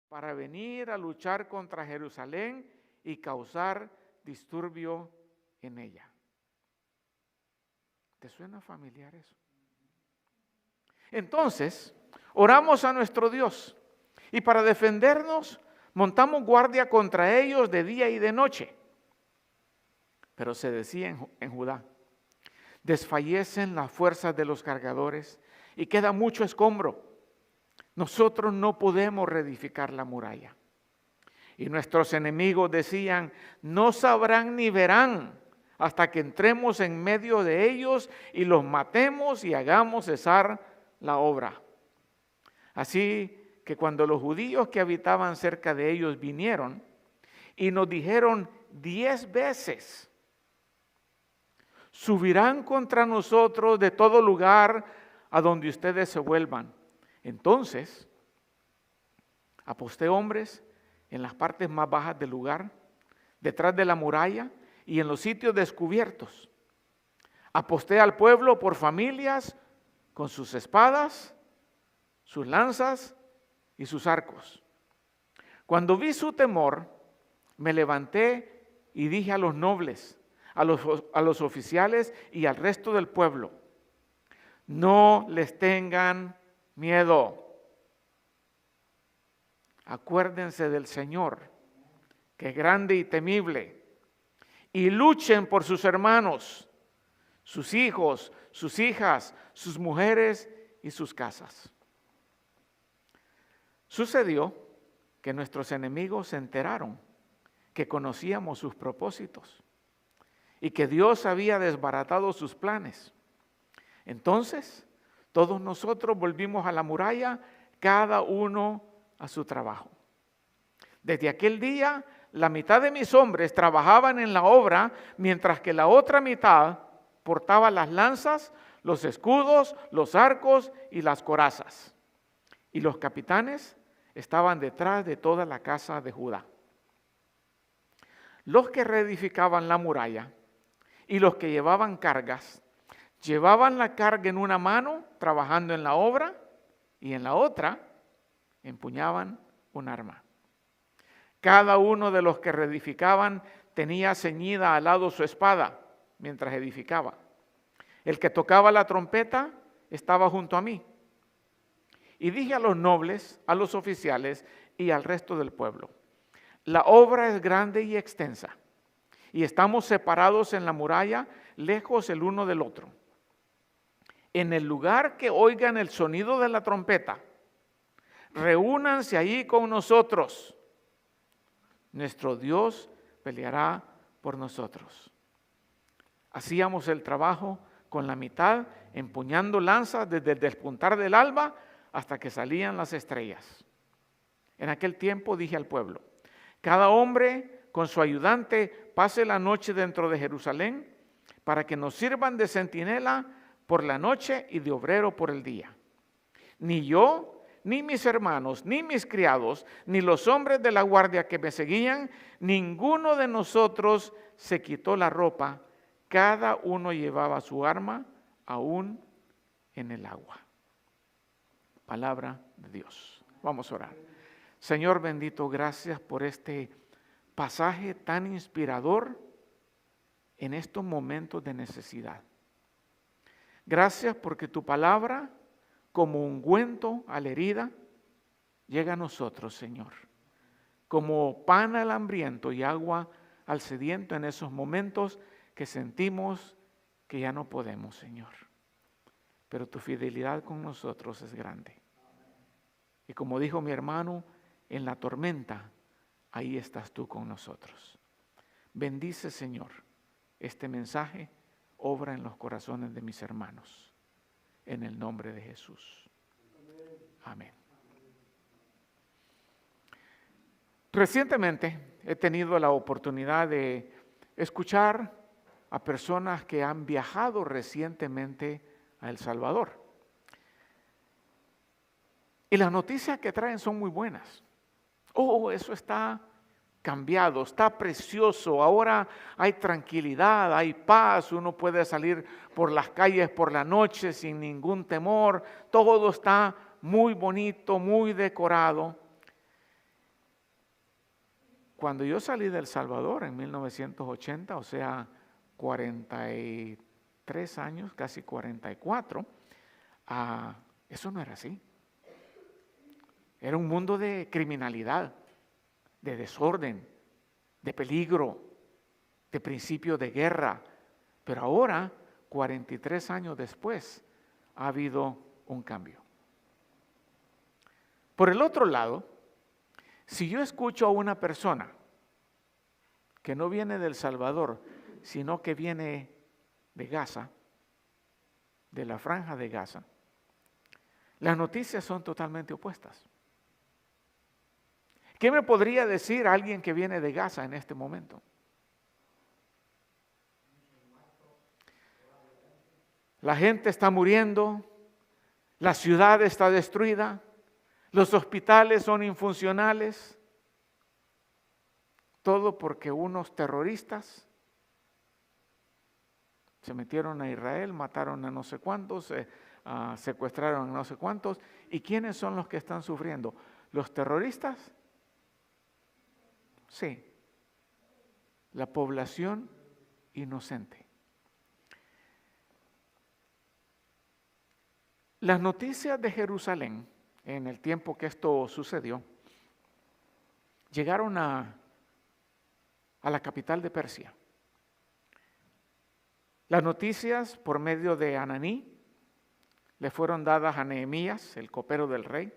para venir a luchar contra Jerusalén y causar disturbio en ella. ¿Te suena familiar eso? Entonces, oramos a nuestro Dios y para defendernos montamos guardia contra ellos de día y de noche. Pero se decía en Judá: desfallecen las fuerzas de los cargadores y queda mucho escombro. Nosotros no podemos reedificar la muralla. Y nuestros enemigos decían: no sabrán ni verán hasta que entremos en medio de ellos y los matemos y hagamos cesar la obra. Así que cuando los judíos que habitaban cerca de ellos vinieron y nos dijeron 10 veces: subirán contra nosotros de todo lugar a donde ustedes se vuelvan. Entonces aposté hombres en las partes más bajas del lugar, detrás de la muralla y en los sitios descubiertos. Aposté al pueblo por familias con sus espadas, sus lanzas y sus arcos. Cuando vi su temor, me levanté y dije a los nobles, a los oficiales y al resto del pueblo: no les tengan miedo. Acuérdense del Señor, que es grande y temible, y luchen por sus hermanos, sus hijos, sus hijas, sus mujeres y sus casas. Sucedió que nuestros enemigos se enteraron que conocíamos sus propósitos y que Dios había desbaratado sus planes. Entonces, todos nosotros volvimos a la muralla, cada uno a su trabajo. Desde aquel día, la mitad de mis hombres trabajaban en la obra, mientras que la otra mitad portaba las lanzas, los escudos, los arcos y las corazas. Y los capitanes estaban detrás de toda la casa de Judá. Los que reedificaban la muralla y los que llevaban cargas, llevaban la carga en una mano, trabajando en la obra, y en la otra empuñaban un arma. Cada uno de los que reedificaban tenía ceñida al lado su espada mientras edificaba. El que tocaba la trompeta estaba junto a mí. Y dije a los nobles, a los oficiales y al resto del pueblo: la obra es grande y extensa, y estamos separados en la muralla, lejos el uno del otro. En el lugar que oigan el sonido de la trompeta, reúnanse allí con nosotros. Nuestro Dios peleará por nosotros. Hacíamos el trabajo con la mitad, empuñando lanzas desde el despuntar del alba hasta que salían las estrellas. En aquel tiempo dije al pueblo: cada hombre con su ayudante pase la noche dentro de Jerusalén, para que nos sirvan de centinela por la noche y de obrero por el día. Ni yo, ni mis hermanos, ni mis criados, ni los hombres de la guardia que me seguían, ninguno de nosotros se quitó la ropa. Cada uno llevaba su arma, aún en el agua. Palabra de Dios. Vamos a orar. Señor bendito, gracias por este pasaje tan inspirador en estos momentos de necesidad. Gracias porque tu palabra, como ungüento a la herida, llega a nosotros, Señor. Como pan al hambriento y agua al sediento en esos momentos que sentimos que ya no podemos, Señor. Pero tu fidelidad con nosotros es grande. Y como dijo mi hermano, en la tormenta, ahí estás tú con nosotros. Bendice, Señor, este mensaje, obra en los corazones de mis hermanos. En el nombre de Jesús. Amén. Recientemente he tenido la oportunidad de escuchar a personas que han viajado recientemente a El Salvador. Y las noticias que traen son muy buenas. Oh, eso está cambiado, está precioso, ahora hay tranquilidad, hay paz, uno puede salir por las calles por la noche sin ningún temor, todo está muy bonito, muy decorado. Cuando yo salí de El Salvador en 1980, o sea, 43 años, casi 44, eso no era así. Era un mundo de criminalidad, de desorden, de peligro, de principio de guerra. Pero ahora, 43 años después, ha habido un cambio. Por el otro lado, si yo escucho a una persona que no viene de El Salvador, sino que viene de Gaza, de la Franja de Gaza, las noticias son totalmente opuestas. ¿Qué me podría decir alguien que viene de Gaza en este momento? La gente está muriendo, la ciudad está destruida, los hospitales son infuncionales, todo porque unos terroristas se metieron a Israel, mataron a no sé cuántos, secuestraron a no sé cuántos. ¿Y quiénes son los que están sufriendo? ¿Los terroristas? Sí, la población inocente. Las noticias de Jerusalén, en el tiempo que esto sucedió, llegaron a la capital de Persia. Las noticias por medio de Ananí le fueron dadas a Nehemías, el copero del rey.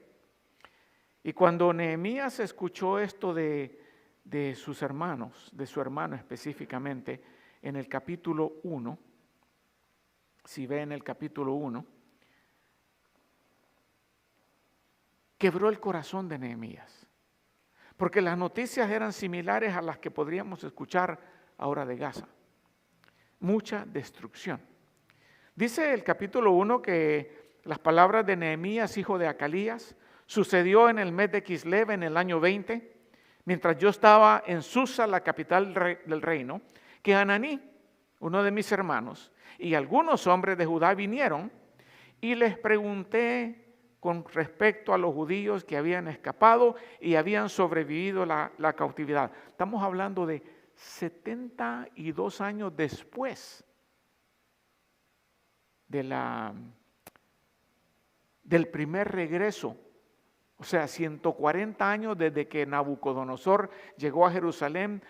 Y cuando Nehemías escuchó esto de sus hermanos, de su hermano específicamente, en el capítulo 1, si ve en el capítulo 1, quebró el corazón de Nehemías, porque las noticias eran similares a las que podríamos escuchar ahora de Gaza. Mucha destrucción. Dice el capítulo 1 que las palabras de Nehemías, hijo de Acalías, sucedió en el mes de Kislev en el año 20, mientras yo estaba en Susa, la capital del reino, que Ananí, uno de mis hermanos, y algunos hombres de Judá vinieron y les pregunté con respecto a los judíos que habían escapado y habían sobrevivido la cautividad. Estamos hablando de 72 años después del primer regreso. O sea, 140 años desde que Nabucodonosor llegó a Jerusalén,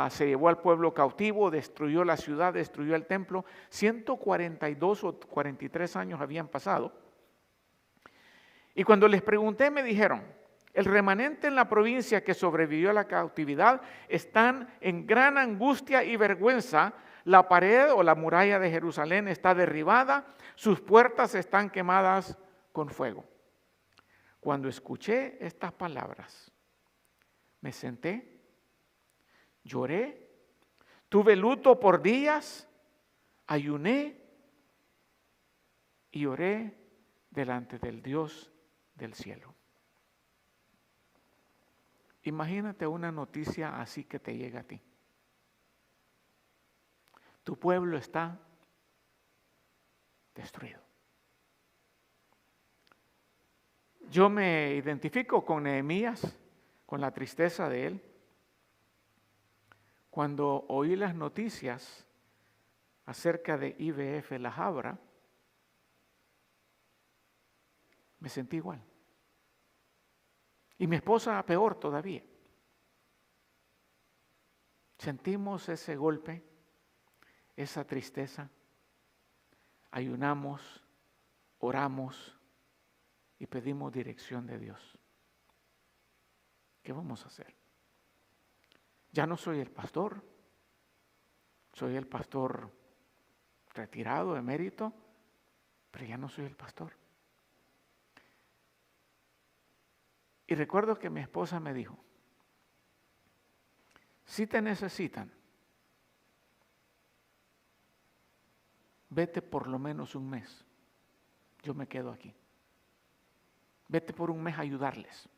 se llevó al pueblo cautivo, destruyó la ciudad, destruyó el templo. 142 o 43 años habían pasado. Y cuando les pregunté me dijeron, el remanente en la provincia que sobrevivió a la cautividad están en gran angustia y vergüenza. La pared o la muralla de Jerusalén está derribada, sus puertas están quemadas con fuego. Cuando escuché estas palabras, me senté, lloré, tuve luto por días, ayuné y oré delante del Dios del cielo. Imagínate una noticia así que te llega a ti. Tu pueblo está destruido. Yo me identifico con Nehemías, con la tristeza de él. Cuando oí las noticias acerca de IBF La Habra, me sentí igual. Y mi esposa peor todavía. Sentimos ese golpe, esa tristeza. Ayunamos, oramos y pedimos dirección de Dios. ¿Qué vamos a hacer? Ya no soy el pastor, soy el pastor retirado, emérito, pero ya no soy el pastor. Y recuerdo que mi esposa me dijo, si te necesitan, vete por lo menos un mes, yo me quedo aquí. Vete por un mes a ayudarles.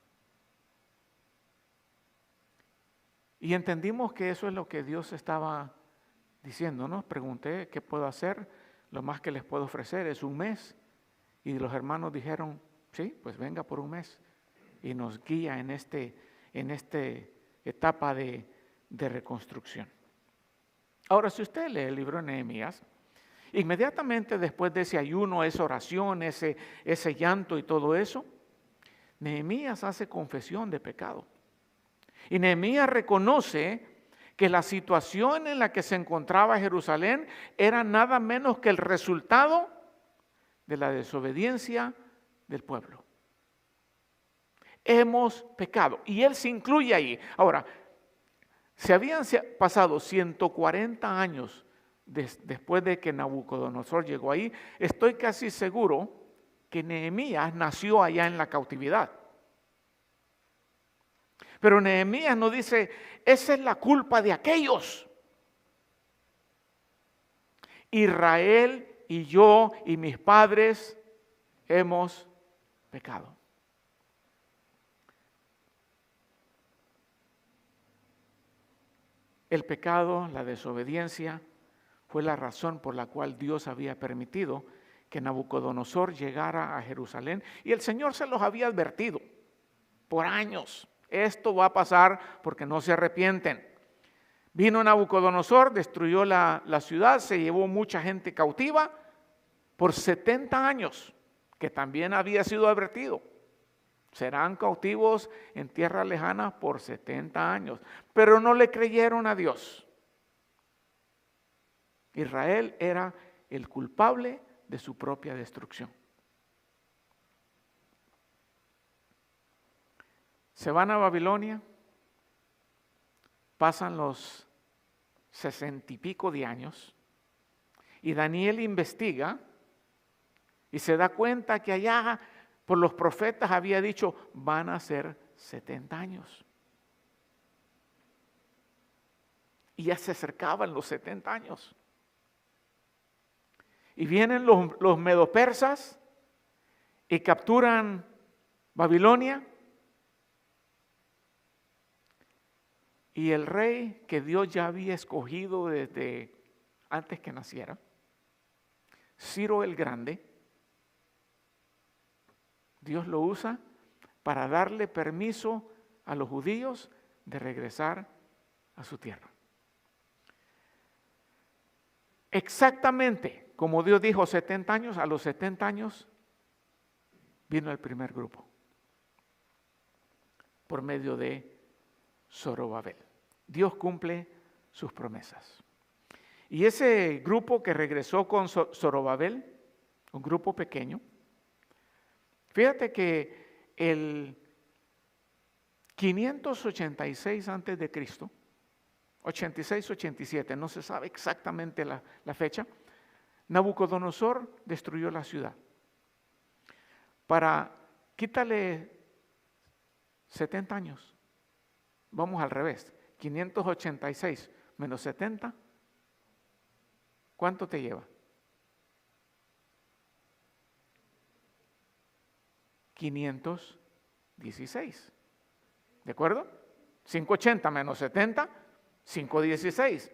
Y entendimos que eso es lo que Dios estaba diciéndonos. Pregunté, ¿qué puedo hacer? Lo más que les puedo ofrecer es un mes. Y los hermanos dijeron, sí, pues venga por un mes. Y nos guía en este etapa de reconstrucción. Ahora, si usted lee el libro de Nehemías, inmediatamente después de ese ayuno, esa oración, ese llanto y todo eso, Nehemías hace confesión de pecado. Y Nehemías reconoce que la situación en la que se encontraba Jerusalén era nada menos que el resultado de la desobediencia del pueblo. Hemos pecado. Y él se incluye ahí. Ahora, se habían pasado 140 años después de que Nabucodonosor llegó ahí. Estoy casi seguro que Nehemías nació allá en la cautividad. Pero Nehemías no dice, esa es la culpa de aquellos. Israel y yo y mis padres hemos pecado. El pecado, la desobediencia, fue la razón por la cual Dios había permitido que Nabucodonosor llegara a Jerusalén. Y el Señor se los había advertido por años. Esto va a pasar porque no se arrepienten. Vino Nabucodonosor, destruyó la ciudad, se llevó mucha gente cautiva por 70 años, que también había sido advertido. Serán cautivos en tierra lejana por 70 años, pero no le creyeron a Dios. Israel era el culpable de su propia destrucción. Se van a Babilonia, pasan los 60 y pico de años, y Daniel investiga y se da cuenta que allá por los profetas había dicho, van a ser 70 años. Y ya se acercaban los 70 años. Y vienen los medopersas y capturan Babilonia. Y el rey que Dios ya había escogido desde antes que naciera, Ciro el Grande, Dios lo usa para darle permiso a los judíos de regresar a su tierra. Exactamente como Dios dijo 70 años, a los 70 años vino el primer grupo por medio de Zorobabel. Dios cumple sus promesas. Y ese grupo que regresó con Zorobabel, un grupo pequeño, fíjate que el 586 antes de Cristo, 86-87, no se sabe exactamente la fecha, Nabucodonosor destruyó la ciudad. Quítale 70 años. Vamos al revés. 586 menos 70, ¿cuánto te lleva? 516. ¿De acuerdo? 580 menos 70, 516.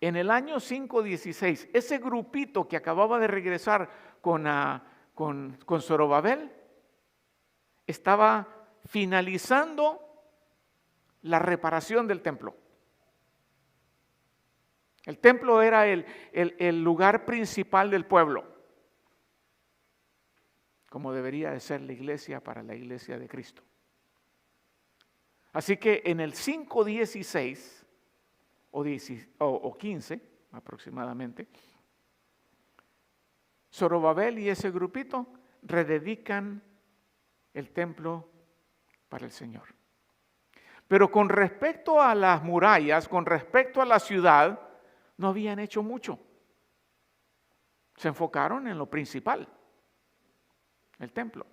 En el año 516, ese grupito que acababa de regresar con Zorobabel estaba finalizando la reparación del templo. El templo era el lugar principal del pueblo, como debería de ser la iglesia para la iglesia de Cristo. Así que en el 516 o 15 aproximadamente, Zorobabel y ese grupito rededican el templo para el Señor. Pero con respecto a las murallas, con respecto a la ciudad, no habían hecho mucho. Se enfocaron en lo principal, el templo.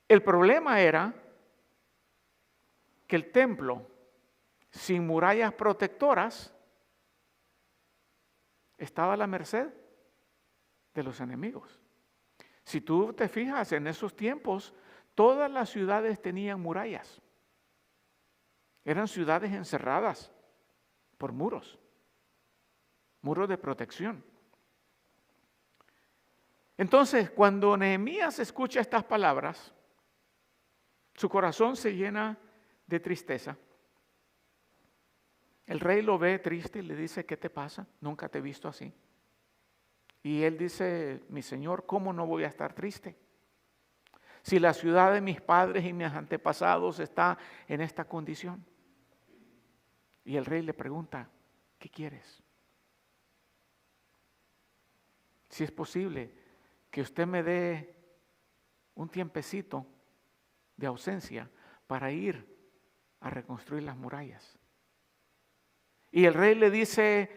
El problema era que el templo, sin murallas protectoras, estaba a la merced de los enemigos. Si tú te fijas, en esos tiempos, todas las ciudades tenían murallas. Eran ciudades encerradas por muros de protección. Entonces, cuando Nehemías escucha estas palabras, su corazón se llena de tristeza. El rey lo ve triste y le dice, ¿qué te pasa? Nunca te he visto así. Y él dice, mi señor, ¿cómo no voy a estar triste? Si la ciudad de mis padres y mis antepasados está en esta condición. Y el rey le pregunta, ¿qué quieres? Si es posible que usted me dé un tiempecito de ausencia para ir a reconstruir las murallas. Y el rey le dice,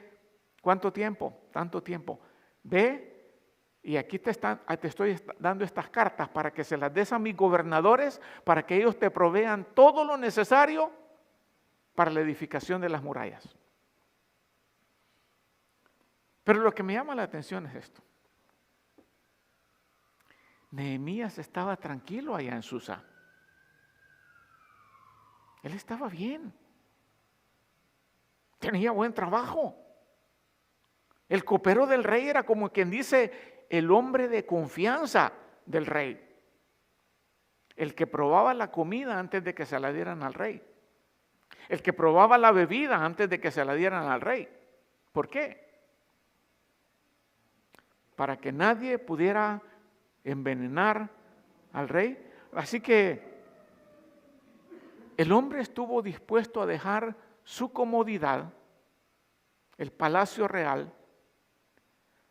¿cuánto tiempo? Tanto tiempo. Ve, y aquí te estoy dando estas cartas para que se las des a mis gobernadores, para que ellos te provean todo lo necesario para la edificación de las murallas. Pero lo que me llama la atención es esto. Nehemías estaba tranquilo allá en Susa. Él estaba bien. Tenía buen trabajo. El copero del rey era como quien dice el hombre de confianza del rey. El que probaba la comida antes de que se la dieran al rey. El que probaba la bebida antes de que se la dieran al rey. ¿Por qué? Para que nadie pudiera envenenar al rey. Así que el hombre estuvo dispuesto a dejar su comodidad, el palacio real,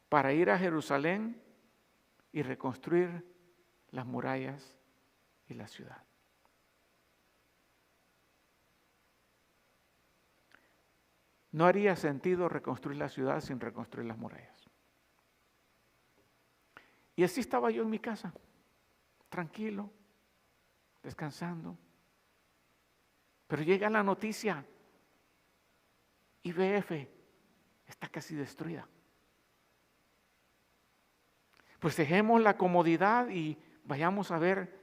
para ir a Jerusalén y reconstruir las murallas y la ciudad. No haría sentido reconstruir la ciudad sin reconstruir las murallas. Y así estaba yo en mi casa, tranquilo, descansando. Pero llega la noticia, IBF está casi destruida. Pues dejemos la comodidad y vayamos a ver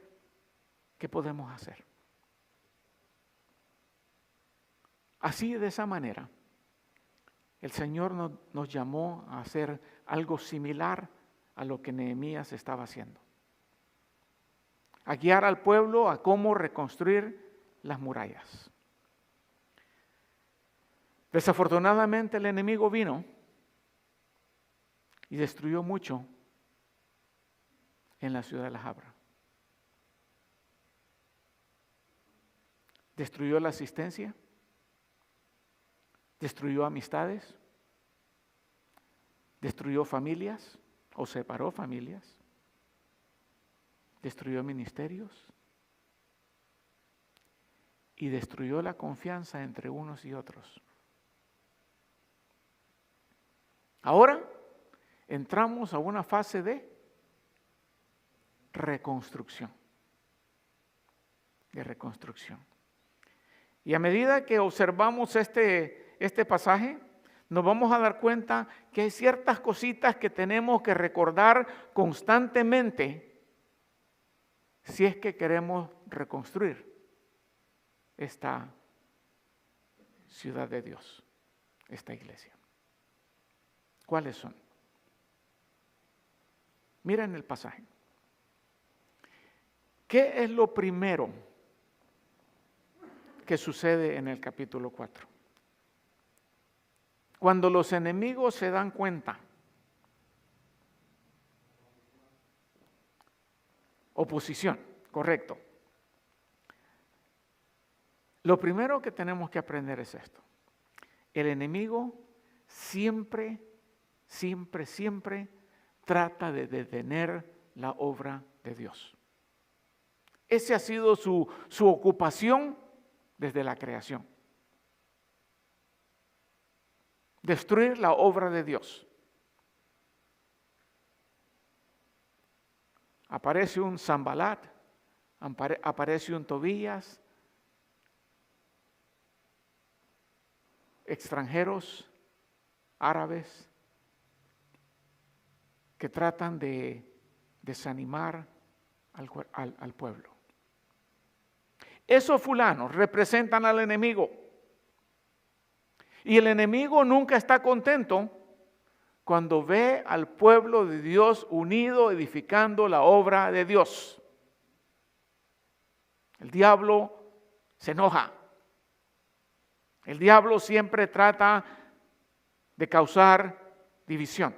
qué podemos hacer. Así, de esa manera, el Señor nos llamó a hacer algo similar a lo que Nehemías estaba haciendo. A guiar al pueblo a cómo reconstruir las murallas. Desafortunadamente el enemigo vino y destruyó mucho en la ciudad de La Habra. Destruyó la asistencia, destruyó amistades, destruyó familias o separó familias, destruyó ministerios y destruyó la confianza entre unos y otros. Ahora entramos a una fase de reconstrucción. Y a medida que observamos este pasaje, nos vamos a dar cuenta que hay ciertas cositas que tenemos que recordar constantemente si es que queremos reconstruir esta ciudad de Dios, esta iglesia. ¿Cuáles son? Miren el pasaje. ¿Qué es lo primero que sucede en el capítulo 4? Cuando los enemigos se dan cuenta. Oposición, correcto. Lo primero que tenemos que aprender es esto. El enemigo siempre trata de detener la obra de Dios. Esa ha sido su ocupación desde la creación. Destruir la obra de Dios. Aparece un Sanbalat, aparece un Tobías, extranjeros, árabes, que tratan de desanimar al pueblo. Esos fulanos representan al enemigo. Y el enemigo nunca está contento cuando ve al pueblo de Dios unido, edificando la obra de Dios. El diablo se enoja. El diablo siempre trata de causar división.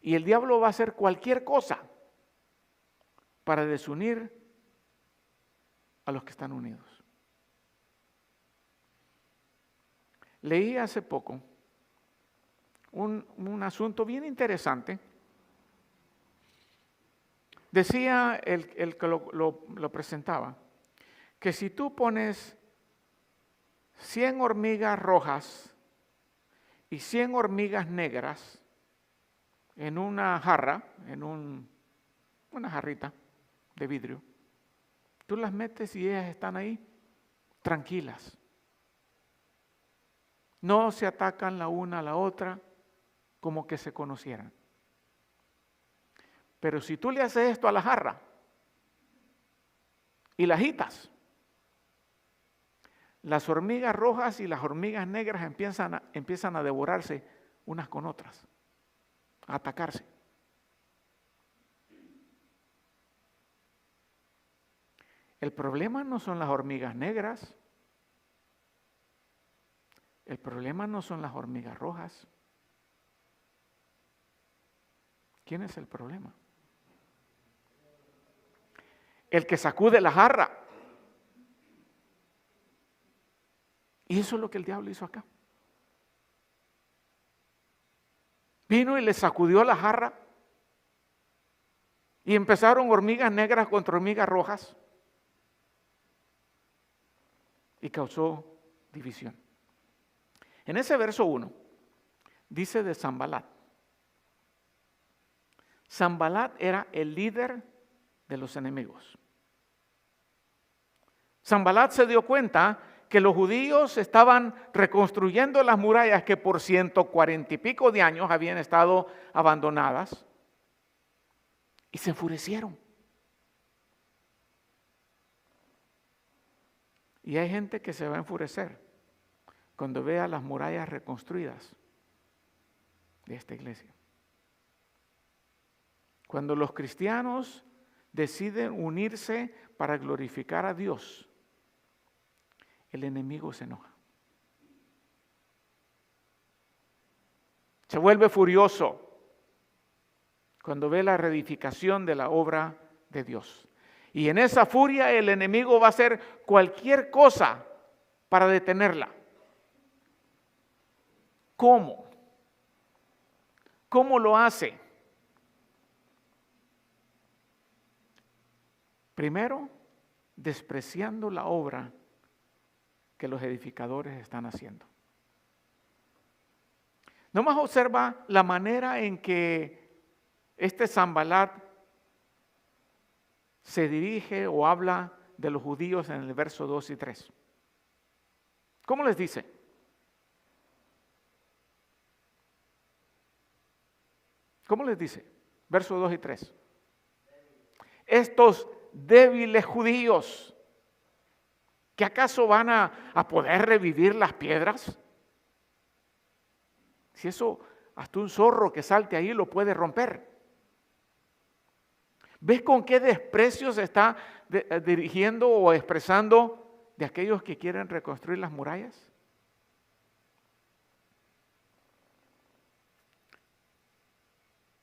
Y el diablo va a hacer cualquier cosa para desunir a los que están unidos. Leí hace poco un asunto bien interesante. Decía el que lo presentaba, que si tú pones 100 hormigas rojas y 100 hormigas negras en una jarra, en una jarrita de vidrio, tú las metes y ellas están ahí tranquilas. No se atacan la una a la otra como que se conocieran. Pero si tú le haces esto a la jarra y la agitas, las hormigas rojas y las hormigas negras empiezan a devorarse unas con otras, a atacarse. El problema no son las hormigas negras, el problema no son las hormigas rojas. ¿Quién es el problema? El que sacude la jarra. Y eso es lo que el diablo hizo acá. Vino y le sacudió la jarra y empezaron hormigas negras contra hormigas rojas y causó división. En ese verso 1 dice de Sanbalat. Sanbalat era el líder de los enemigos. Sanbalat se dio cuenta que los judíos estaban reconstruyendo las murallas que por 140 y pico de años habían estado abandonadas y se enfurecieron. Y hay gente que se va a enfurecer cuando vea las murallas reconstruidas de esta iglesia. Cuando los cristianos deciden unirse para glorificar a Dios, el enemigo se enoja. Se vuelve furioso cuando ve la reedificación de la obra de Dios. Y en esa furia el enemigo va a hacer cualquier cosa para detenerla. ¿Cómo? ¿Cómo lo hace? Primero, despreciando la obra que los edificadores están haciendo. Nomás observa la manera en que este Sanbalat se dirige o habla de los judíos en el verso 2 y 3. ¿Cómo les dice? ¿Cómo les dice? Verso 2 y 3. Estos débiles judíos, ¿que acaso van a poder revivir las piedras? Si eso, hasta un zorro que salte ahí lo puede romper. ¿Ves con qué desprecio se está dirigiendo o expresando de aquellos que quieren reconstruir las murallas?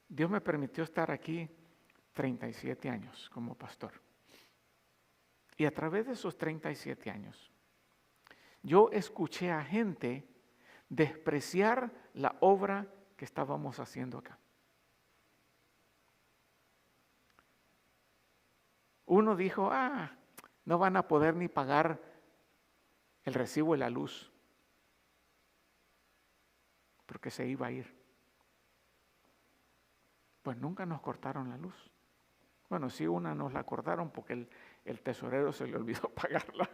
Dios me permitió estar aquí 37 años como pastor. Y a través de esos 37 años, yo escuché a gente despreciar la obra que estábamos haciendo acá. Uno dijo, no van a poder ni pagar el recibo de la luz, porque se iba a ir. Pues nunca nos cortaron la luz. Bueno, sí, una nos la cortaron porque el tesorero se le olvidó pagarla,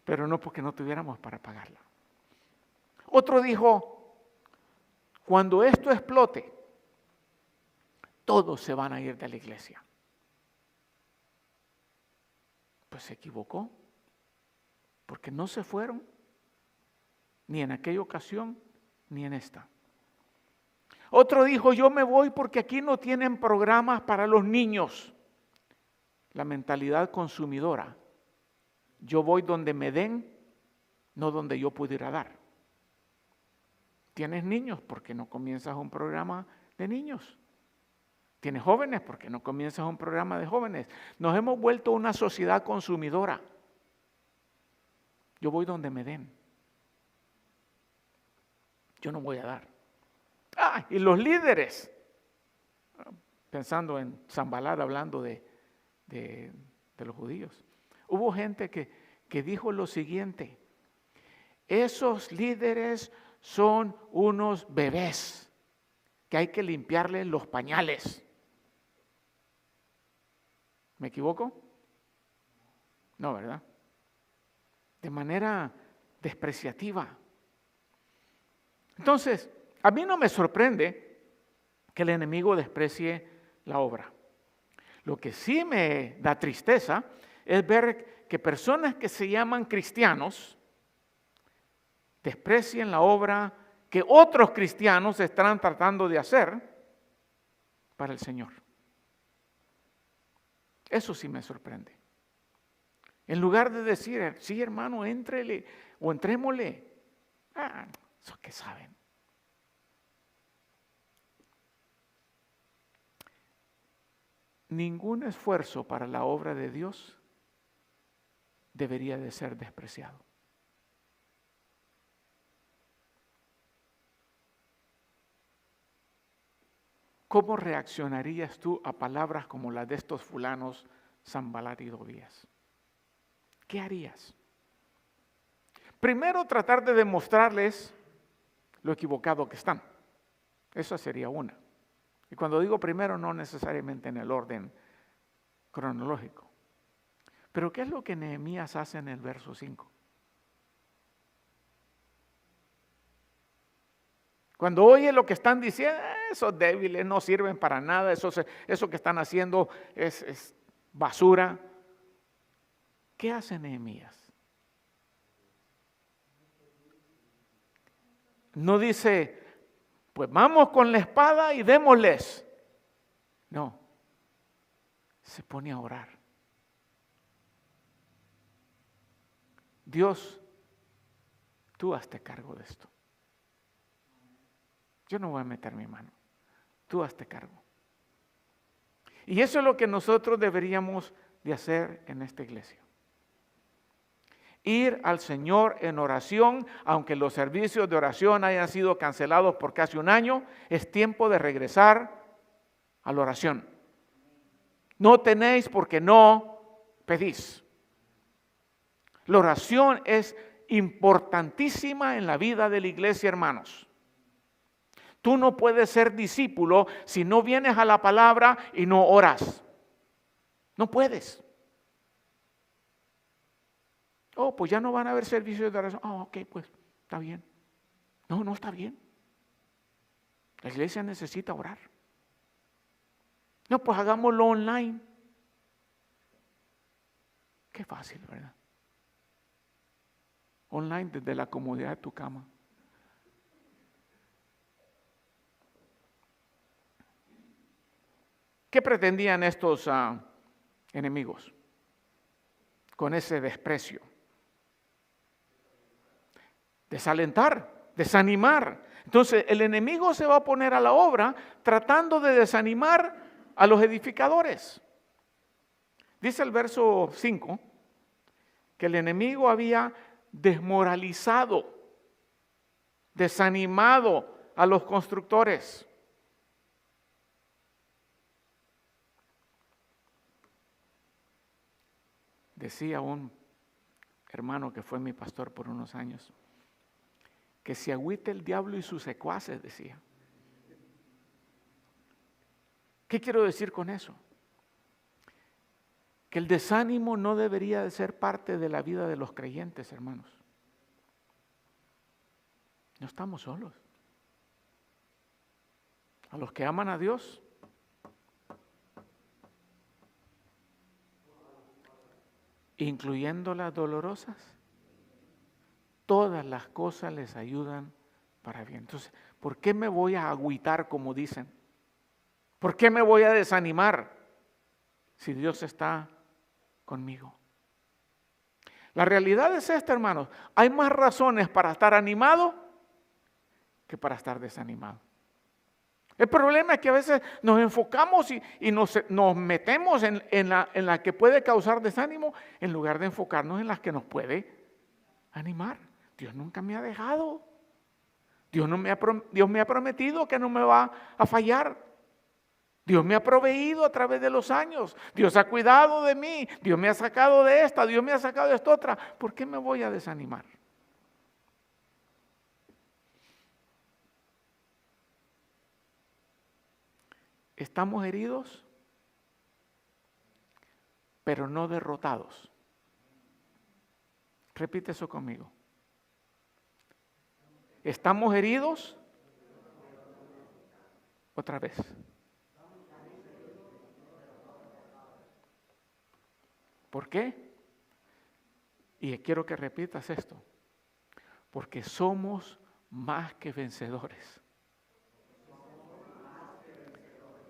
pero no porque no tuviéramos para pagarla. Otro dijo, cuando esto explote, todos se van a ir de la iglesia. Pues se equivocó, porque no se fueron, ni en aquella ocasión, ni en esta. Otro dijo, yo me voy porque aquí no tienen programas para los niños. La mentalidad consumidora Yo voy donde me den, no donde yo pudiera dar. ¿Tienes niños? ¿Por qué no comienzas un programa de niños? ¿Tienes jóvenes? ¿Por qué no comienzas un programa de jóvenes? Nos hemos vuelto una sociedad consumidora. Yo voy donde me den. Yo no voy a dar. Y los líderes, pensando en Sanbalat, hablando de los judíos. Hubo gente que dijo lo siguiente: esos líderes son unos bebés que hay que limpiarles los pañales. ¿Me equivoco? No, ¿verdad? De manera despreciativa. Entonces, a mí no me sorprende que el enemigo desprecie la obra. Lo que sí me da tristeza es ver que personas que se llaman cristianos desprecien la obra que otros cristianos están tratando de hacer para el Señor. Eso sí me sorprende. En lugar de decir, sí, hermano, éntrele o entrémosle. Eso que saben. Ningún esfuerzo para la obra de Dios debería de ser despreciado. ¿Cómo reaccionarías tú a palabras como las de estos fulanos, Sanbalat y Tobías? ¿Qué harías? Primero, tratar de demostrarles lo equivocado que están. Esa sería una. Y cuando digo primero, no necesariamente en el orden cronológico. Pero ¿qué es lo que Nehemías hace en el verso 5? Cuando oye lo que están diciendo, esos débiles no sirven para nada, eso que están haciendo es basura. ¿Qué hace Nehemías? No dice, pues vamos con la espada y démosles. No, se pone a orar. Dios, tú hazte cargo de esto. Yo no voy a meter mi mano. Tú hazte cargo. Y eso es lo que nosotros deberíamos de hacer en esta iglesia. Ir al Señor en oración, aunque los servicios de oración hayan sido cancelados por casi un año, es tiempo de regresar a la oración. No tenéis porque no pedís. La oración es importantísima en la vida de la iglesia, hermanos. Tú no puedes ser discípulo si no vienes a la palabra y no oras. No puedes. Pues ya no van a haber servicios de oración. Ok, pues está bien. No está bien. La iglesia necesita orar. No, pues hagámoslo online. Qué fácil, ¿verdad? Online desde la comodidad de tu cama. ¿Qué pretendían estos enemigos con ese desprecio? Desalentar, desanimar. Entonces el enemigo se va a poner a la obra tratando de desanimar a los edificadores. Dice el verso 5 que el enemigo había desmoralizado, desanimado a los constructores. Decía un hermano que fue mi pastor por unos años, que se agüite el diablo y sus secuaces, decía. ¿Qué quiero decir con eso? Que el desánimo no debería de ser parte de la vida de los creyentes, hermanos. No estamos solos. A los que aman a Dios, incluyendo las dolorosas, todas las cosas les ayudan para bien. Entonces, ¿por qué me voy a agüitar, como dicen? ¿Por qué me voy a desanimar si Dios está conmigo? La realidad es esta, hermanos. Hay más razones para estar animado que para estar desanimado. El problema es que a veces nos enfocamos y nos metemos en la que puede causar desánimo en lugar de enfocarnos en las que nos puede animar. Dios nunca me ha dejado. Dios me ha prometido que no me va a fallar. Dios me ha proveído a través de los años. Dios ha cuidado de mí. Dios me ha sacado de esta. Dios me ha sacado de esta otra. ¿Por qué me voy a desanimar? Estamos heridos, pero no derrotados. Repite eso conmigo. Estamos heridos. Otra vez. ¿Por qué? Y quiero que repitas esto. Porque somos más que vencedores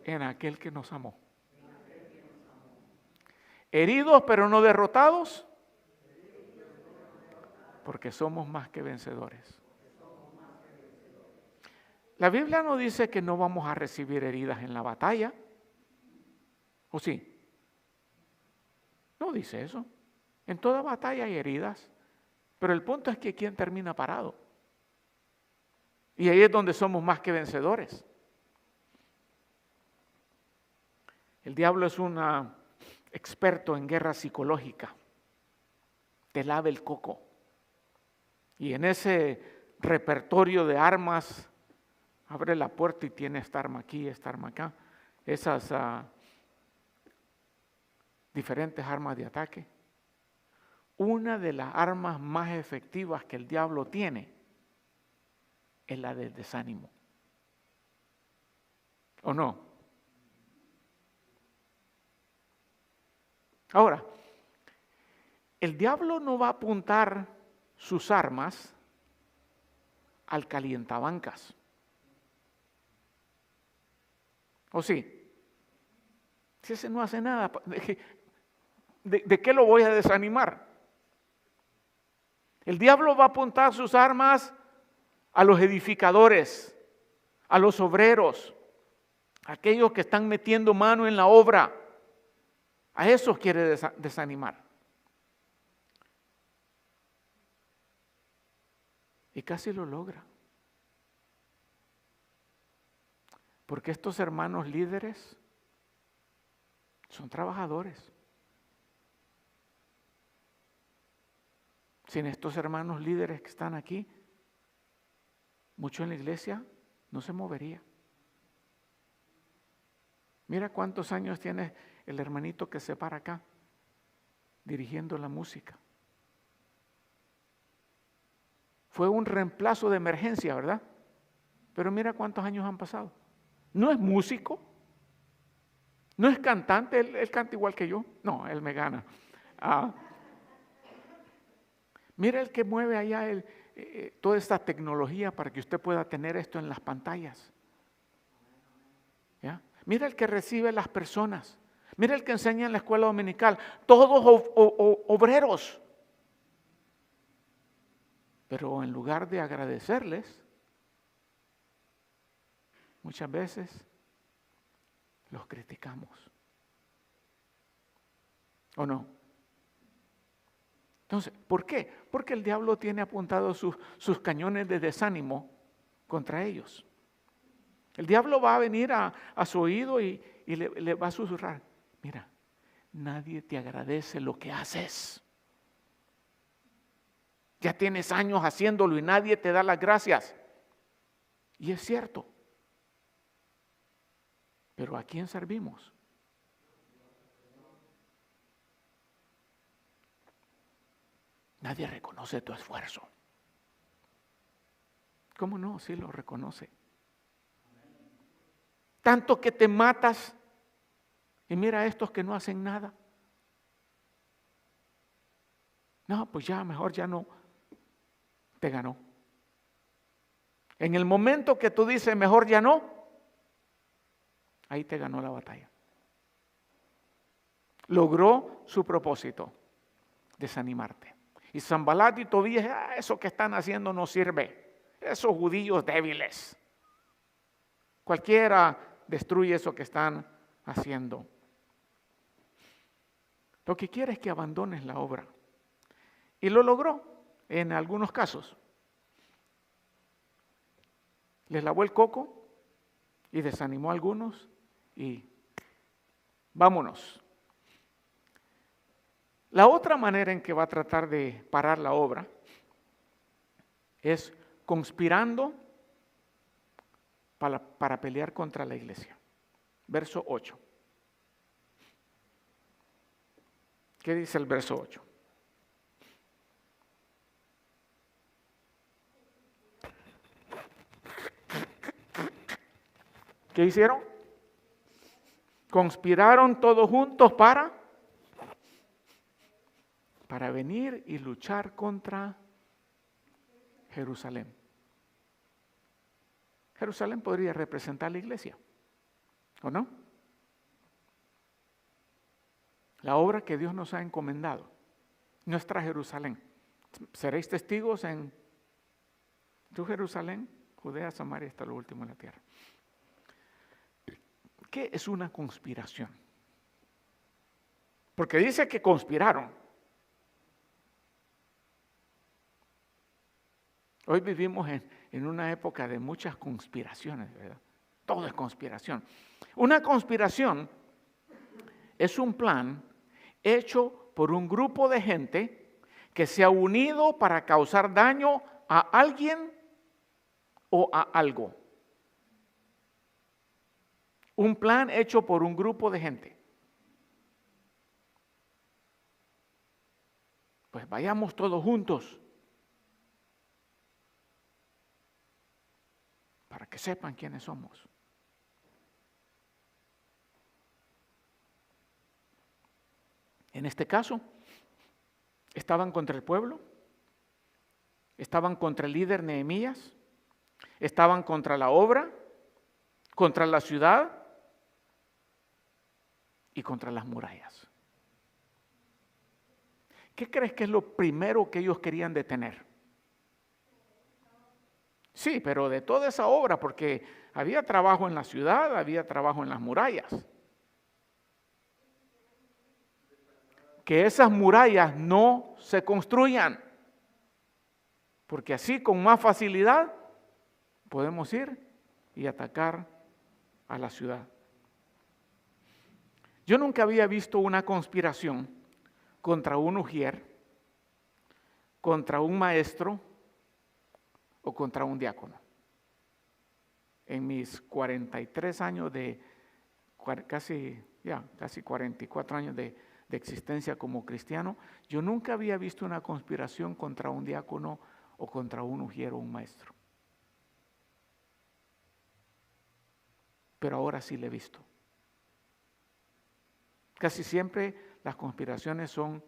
en aquel que nos amó. Heridos pero no derrotados, porque somos más que vencedores. La Biblia no dice que no vamos a recibir heridas en la batalla, ¿o sí? No dice eso. En toda batalla hay heridas, pero el punto es que ¿quién termina parado? Y ahí es donde somos más que vencedores. El diablo es un experto en guerra psicológica. Te lava el coco. Y en ese repertorio de armas, abre la puerta y tiene esta arma aquí, esta arma acá. Esas diferentes armas de ataque. Una de las armas más efectivas que el diablo tiene es la del desánimo. ¿O no? Ahora, el diablo no va a apuntar sus armas al calientabancas. ¿O sí? Si ese no hace nada, ¿de qué lo voy a desanimar? El diablo va a apuntar sus armas a los edificadores, a los obreros, a aquellos que están metiendo mano en la obra. A esos quiere desanimar. Y casi lo logra. Porque estos hermanos líderes son trabajadores. Sin estos hermanos líderes que están aquí, mucho en la iglesia no se movería. Mira cuántos años tiene el hermanito que se para acá, dirigiendo la música. Fue un reemplazo de emergencia, ¿verdad? Pero mira cuántos años han pasado. No es músico, no es cantante, él canta igual que yo. No, él me gana. Mira el que mueve allá toda esta tecnología para que usted pueda tener esto en las pantallas. ¿Ya? Mira el que recibe las personas. Mira el que enseña en la escuela dominical. Todos obreros. Pero en lugar de agradecerles, muchas veces los criticamos. ¿O no? Entonces, ¿por qué? Porque el diablo tiene apuntados sus cañones de desánimo contra ellos. El diablo va a venir a su oído y le va a susurrar. Mira, nadie te agradece lo que haces. Ya tienes años haciéndolo y nadie te da las gracias. Y es cierto. Pero ¿a quién servimos? Nadie reconoce tu esfuerzo. ¿Cómo no? Sí lo reconoce. Tanto que te matas y mira a estos que no hacen nada. No, pues ya, mejor ya no. Te ganó. En el momento que tú dices mejor ya no, ahí te ganó la batalla. Logró su propósito, desanimarte. Y Sanbalat y Tobías, eso que están haciendo no sirve. Esos judíos débiles. Cualquiera destruye eso que están haciendo. Lo que quiere es que abandones la obra. Y lo logró en algunos casos. Les lavó el coco y desanimó a algunos y vámonos. La otra manera en que va a tratar de parar la obra es conspirando para pelear contra la iglesia. Verso 8. ¿Qué dice el verso 8? ¿Qué hicieron? Conspiraron todos juntos para venir y luchar contra Jerusalén. Jerusalén podría representar la iglesia, ¿o no? La obra que Dios nos ha encomendado, nuestra Jerusalén. Seréis testigos en tu Jerusalén, Judea, Samaria, hasta lo último en la tierra. ¿Qué es una conspiración? Porque dice que conspiraron. Hoy vivimos en una época de muchas conspiraciones, ¿verdad? Todo es conspiración. Una conspiración es un plan hecho por un grupo de gente que se ha unido para causar daño a alguien o a algo. Un plan hecho por un grupo de gente. Pues vayamos todos juntos para que sepan quiénes somos. En este caso, estaban contra el pueblo, estaban contra el líder Nehemías, estaban contra la obra, contra la ciudad y contra las murallas. ¿Qué crees que es lo primero que ellos querían detener? Sí, pero de toda esa obra, porque había trabajo en la ciudad, había trabajo en las murallas. Que esas murallas no se construyan, porque así con más facilidad podemos ir y atacar a la ciudad. Yo nunca había visto una conspiración contra un ujier, contra un maestro o contra un diácono. En mis 43 años casi 44 años de existencia como cristiano, yo nunca había visto una conspiración contra un diácono o contra un ujier o un maestro. Pero ahora sí lo he visto. Casi siempre las conspiraciones son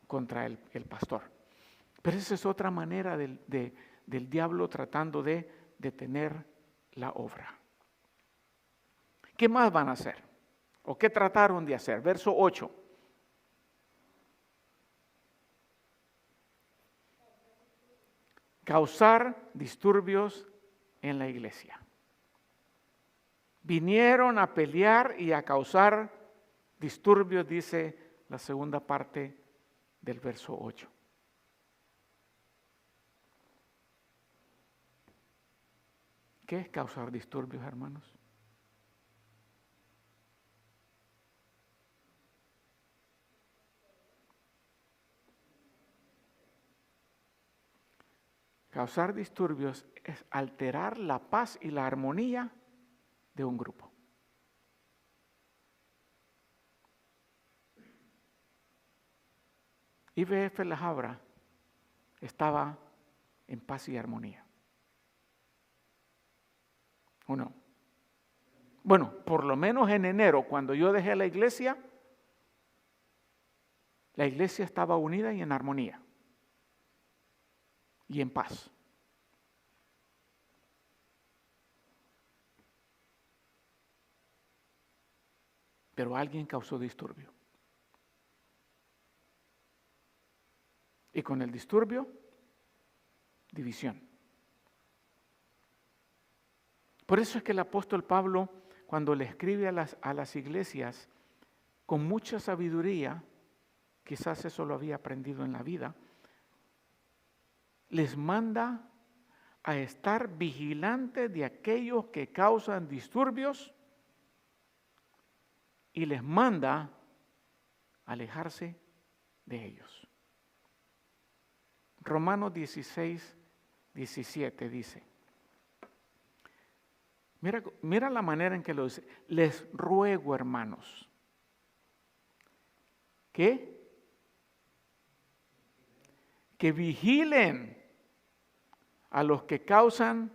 contra el pastor. Pero esa es otra manera del diablo tratando de detener la obra. ¿Qué más van a hacer? ¿O qué trataron de hacer? Verso 8. Causar disturbios en la iglesia. Vinieron a pelear y a causar disturbios, dice la segunda parte del verso 8. ¿Qué es causar disturbios, hermanos? Causar disturbios es alterar la paz y la armonía de un grupo. IBF La Habra estaba en paz y armonía. ¿O no? Bueno, por lo menos en enero, cuando yo dejé la iglesia estaba unida y en armonía. Y en paz. Pero alguien causó disturbio. Y con el disturbio, división. Por eso es que el apóstol Pablo, cuando le escribe a las iglesias, con mucha sabiduría, quizás eso lo había aprendido en la vida, les manda a estar vigilantes de aquellos que causan disturbios y les manda a alejarse de ellos. Romanos 16, 17 dice, mira la manera en que lo dice, les ruego, hermanos, que vigilen a los que causan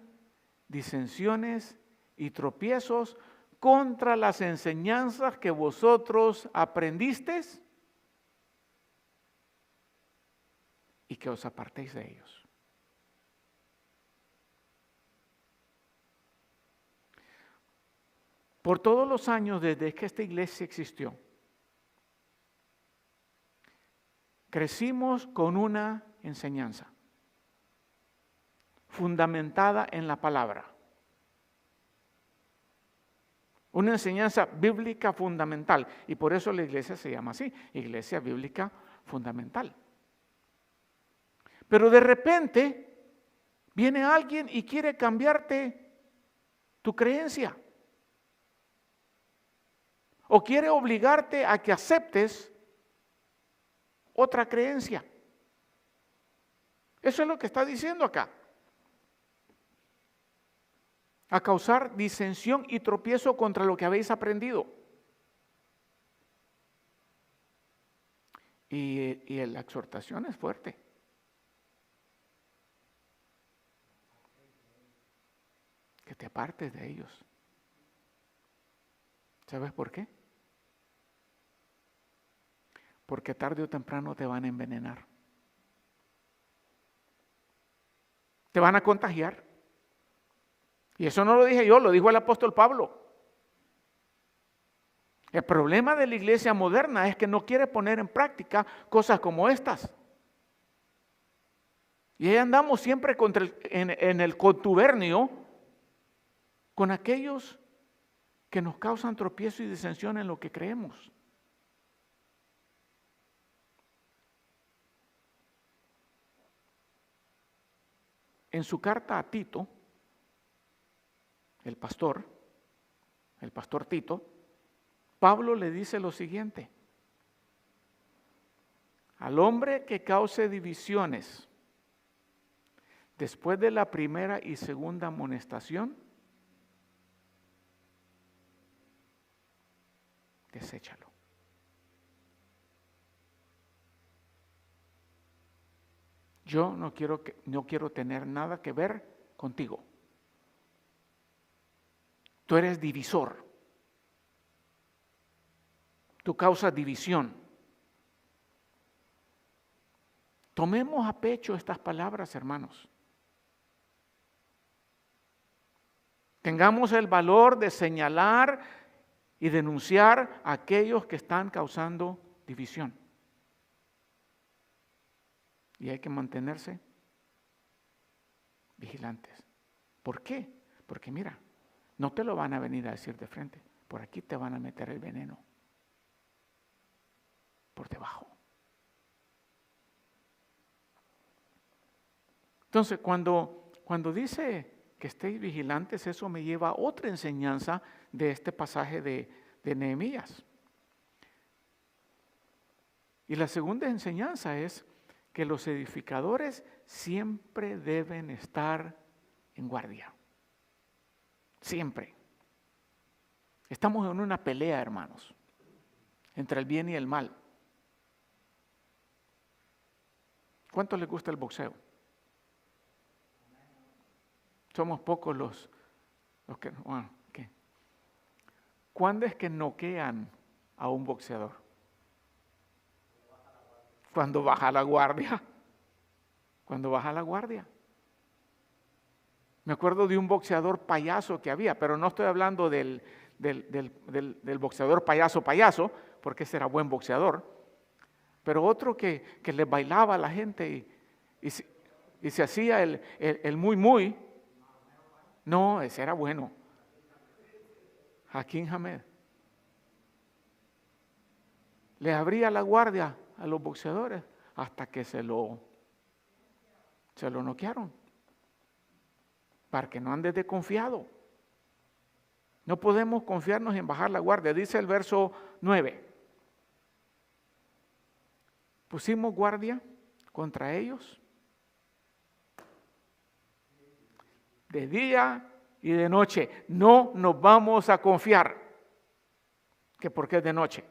disensiones y tropiezos contra las enseñanzas que vosotros aprendisteis y que os apartéis de ellos. Por todos los años desde que esta iglesia existió, crecimos con una enseñanza fundamentada en la palabra. Una enseñanza bíblica fundamental. Y por eso la iglesia se llama así, Iglesia Bíblica Fundamental. Pero de repente viene alguien y quiere cambiarte tu creencia. O quiere obligarte a que aceptes otra creencia. Eso es lo que está diciendo acá. A causar disensión y tropiezo contra lo que habéis aprendido. Y la exhortación es fuerte. Que te apartes de ellos. ¿Sabes por qué? Porque tarde o temprano te van a envenenar. Te van a contagiar. Y eso no lo dije yo, lo dijo el apóstol Pablo. El problema de la iglesia moderna es que no quiere poner en práctica cosas como estas. Y ahí andamos siempre en el contubernio con aquellos que nos causan tropiezo y disensión en lo que creemos. En su carta a Tito, el pastor Tito, Pablo le dice lo siguiente: al hombre que cause divisiones después de la primera y segunda amonestación, deséchalo. Yo no quiero tener nada que ver contigo. Tú eres divisor. Tú causas división. Tomemos a pecho estas palabras, hermanos. Tengamos el valor de señalar y denunciar a aquellos que están causando división. Y hay que mantenerse vigilantes. ¿Por qué? Porque mira, no te lo van a venir a decir de frente. Por aquí te van a meter el veneno. Por debajo. Entonces, cuando dice que estéis vigilantes, eso me lleva a otra enseñanza de este pasaje de Nehemías. Y la segunda enseñanza es que los edificadores siempre deben estar en guardia. Siempre. Estamos en una pelea, hermanos, entre el bien y el mal. ¿Cuánto les gusta el boxeo? Somos pocos los que... Bueno, ¿qué? ¿Cuándo es que noquean a un boxeador? Cuando baja la guardia. Cuando baja la guardia. Me acuerdo de un boxeador payaso que había, pero no estoy hablando del boxeador payaso, porque ese era buen boxeador. pero otro que le bailaba a la gente y se hacía el muy. No, ese era bueno. Hakim Hamed. Le abría la guardia a los boxeadores hasta que se lo noquearon. Para que no andes desconfiado. No podemos confiarnos en bajar la guardia. Dice el verso 9. Pusimos guardia contra ellos de día y de noche. No nos vamos a confiar que porque es de noche.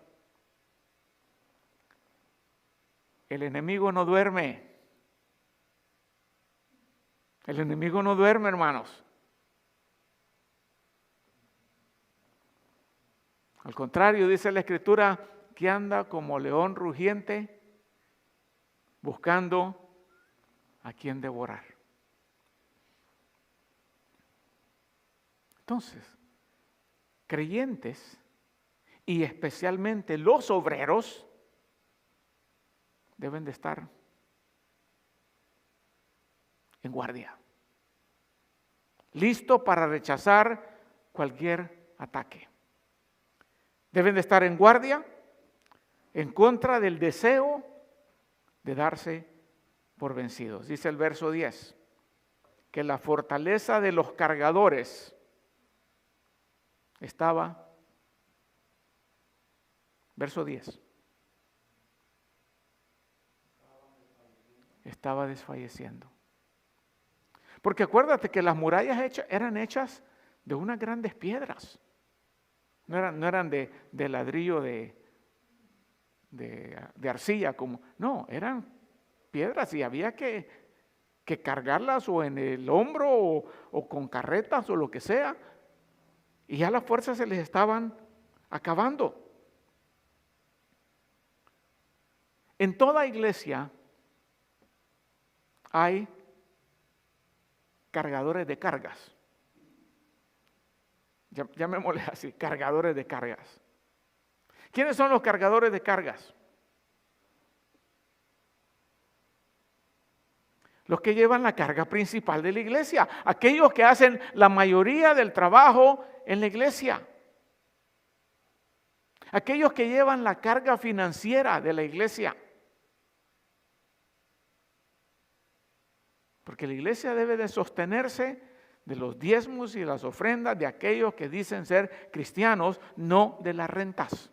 El enemigo no duerme. El enemigo no duerme, hermanos. Al contrario, dice la Escritura que anda como león rugiente buscando a quien devorar. Entonces, creyentes y especialmente los obreros deben de estar en guardia, listo para rechazar cualquier ataque. Deben de estar en guardia en contra del deseo de darse por vencidos. Dice el verso 10, que la fortaleza de los cargadores estaba, verso 10, estaba desfalleciendo. Porque acuérdate que las murallas eran hechas de unas grandes piedras. No eran de ladrillo de arcilla, no, eran piedras y había que cargarlas o en el hombro o con carretas o lo que sea. Y ya las fuerzas se les estaban acabando. En toda iglesia hay cargadores de cargas. Llamémosle así, cargadores de cargas. ¿Quiénes son los cargadores de cargas? Los que llevan la carga principal de la iglesia, aquellos que hacen la mayoría del trabajo en la iglesia, aquellos que llevan la carga financiera de la iglesia. Porque la iglesia debe de sostenerse de los diezmos y las ofrendas de aquellos que dicen ser cristianos, no de las rentas.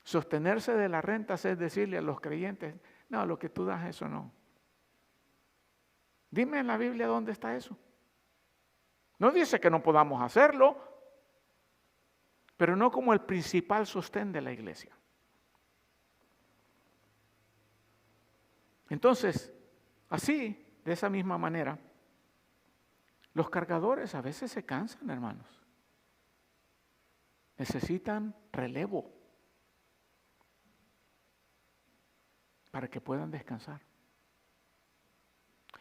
Sostenerse de las rentas es decirle a los creyentes, no, lo que tú das, eso no. Dime en la Biblia dónde está eso. No dice que no podamos hacerlo, pero no como el principal sostén de la iglesia. Entonces, así, de esa misma manera, los cargadores a veces se cansan, hermanos. Necesitan relevo para que puedan descansar.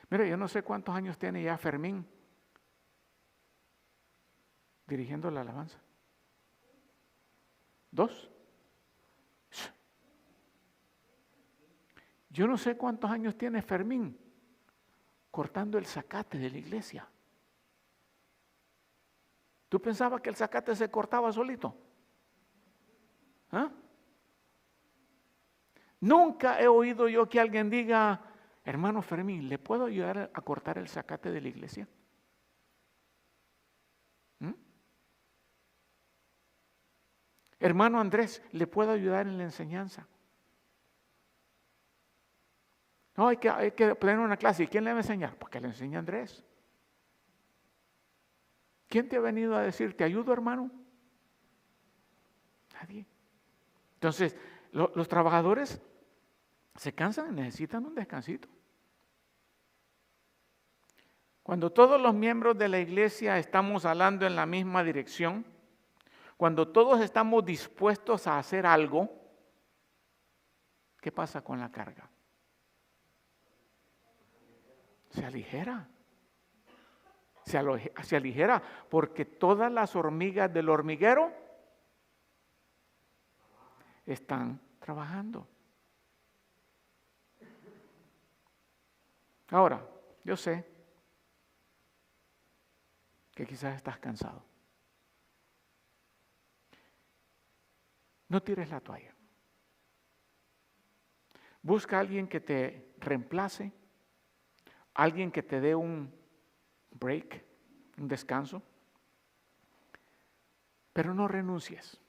Mire, yo no sé cuántos años tiene ya Fermín dirigiendo la alabanza. 2. Yo no sé cuántos años tiene Fermín cortando el zacate de la iglesia. ¿Tú pensabas que el zacate se cortaba solito? ¿Ah? Nunca he oído yo que alguien diga, hermano Fermín, ¿le puedo ayudar a cortar el zacate de la iglesia? Hermano Andrés, ¿le puedo ayudar en la enseñanza? No, hay que poner una clase. ¿Y quién le va a enseñar? Porque le enseña Andrés. ¿Quién te ha venido a decir, te ayudo, hermano? Nadie. Entonces, los trabajadores se cansan y necesitan un descansito. Cuando todos los miembros de la iglesia estamos hablando en la misma dirección, cuando todos estamos dispuestos a hacer algo, ¿qué pasa con la carga? Se aligera. Se aligera porque todas las hormigas del hormiguero están trabajando. Ahora, yo sé que quizás estás cansado. No tires la toalla. Busca a alguien que te reemplace, alguien que te dé un break, un descanso, pero no renuncies.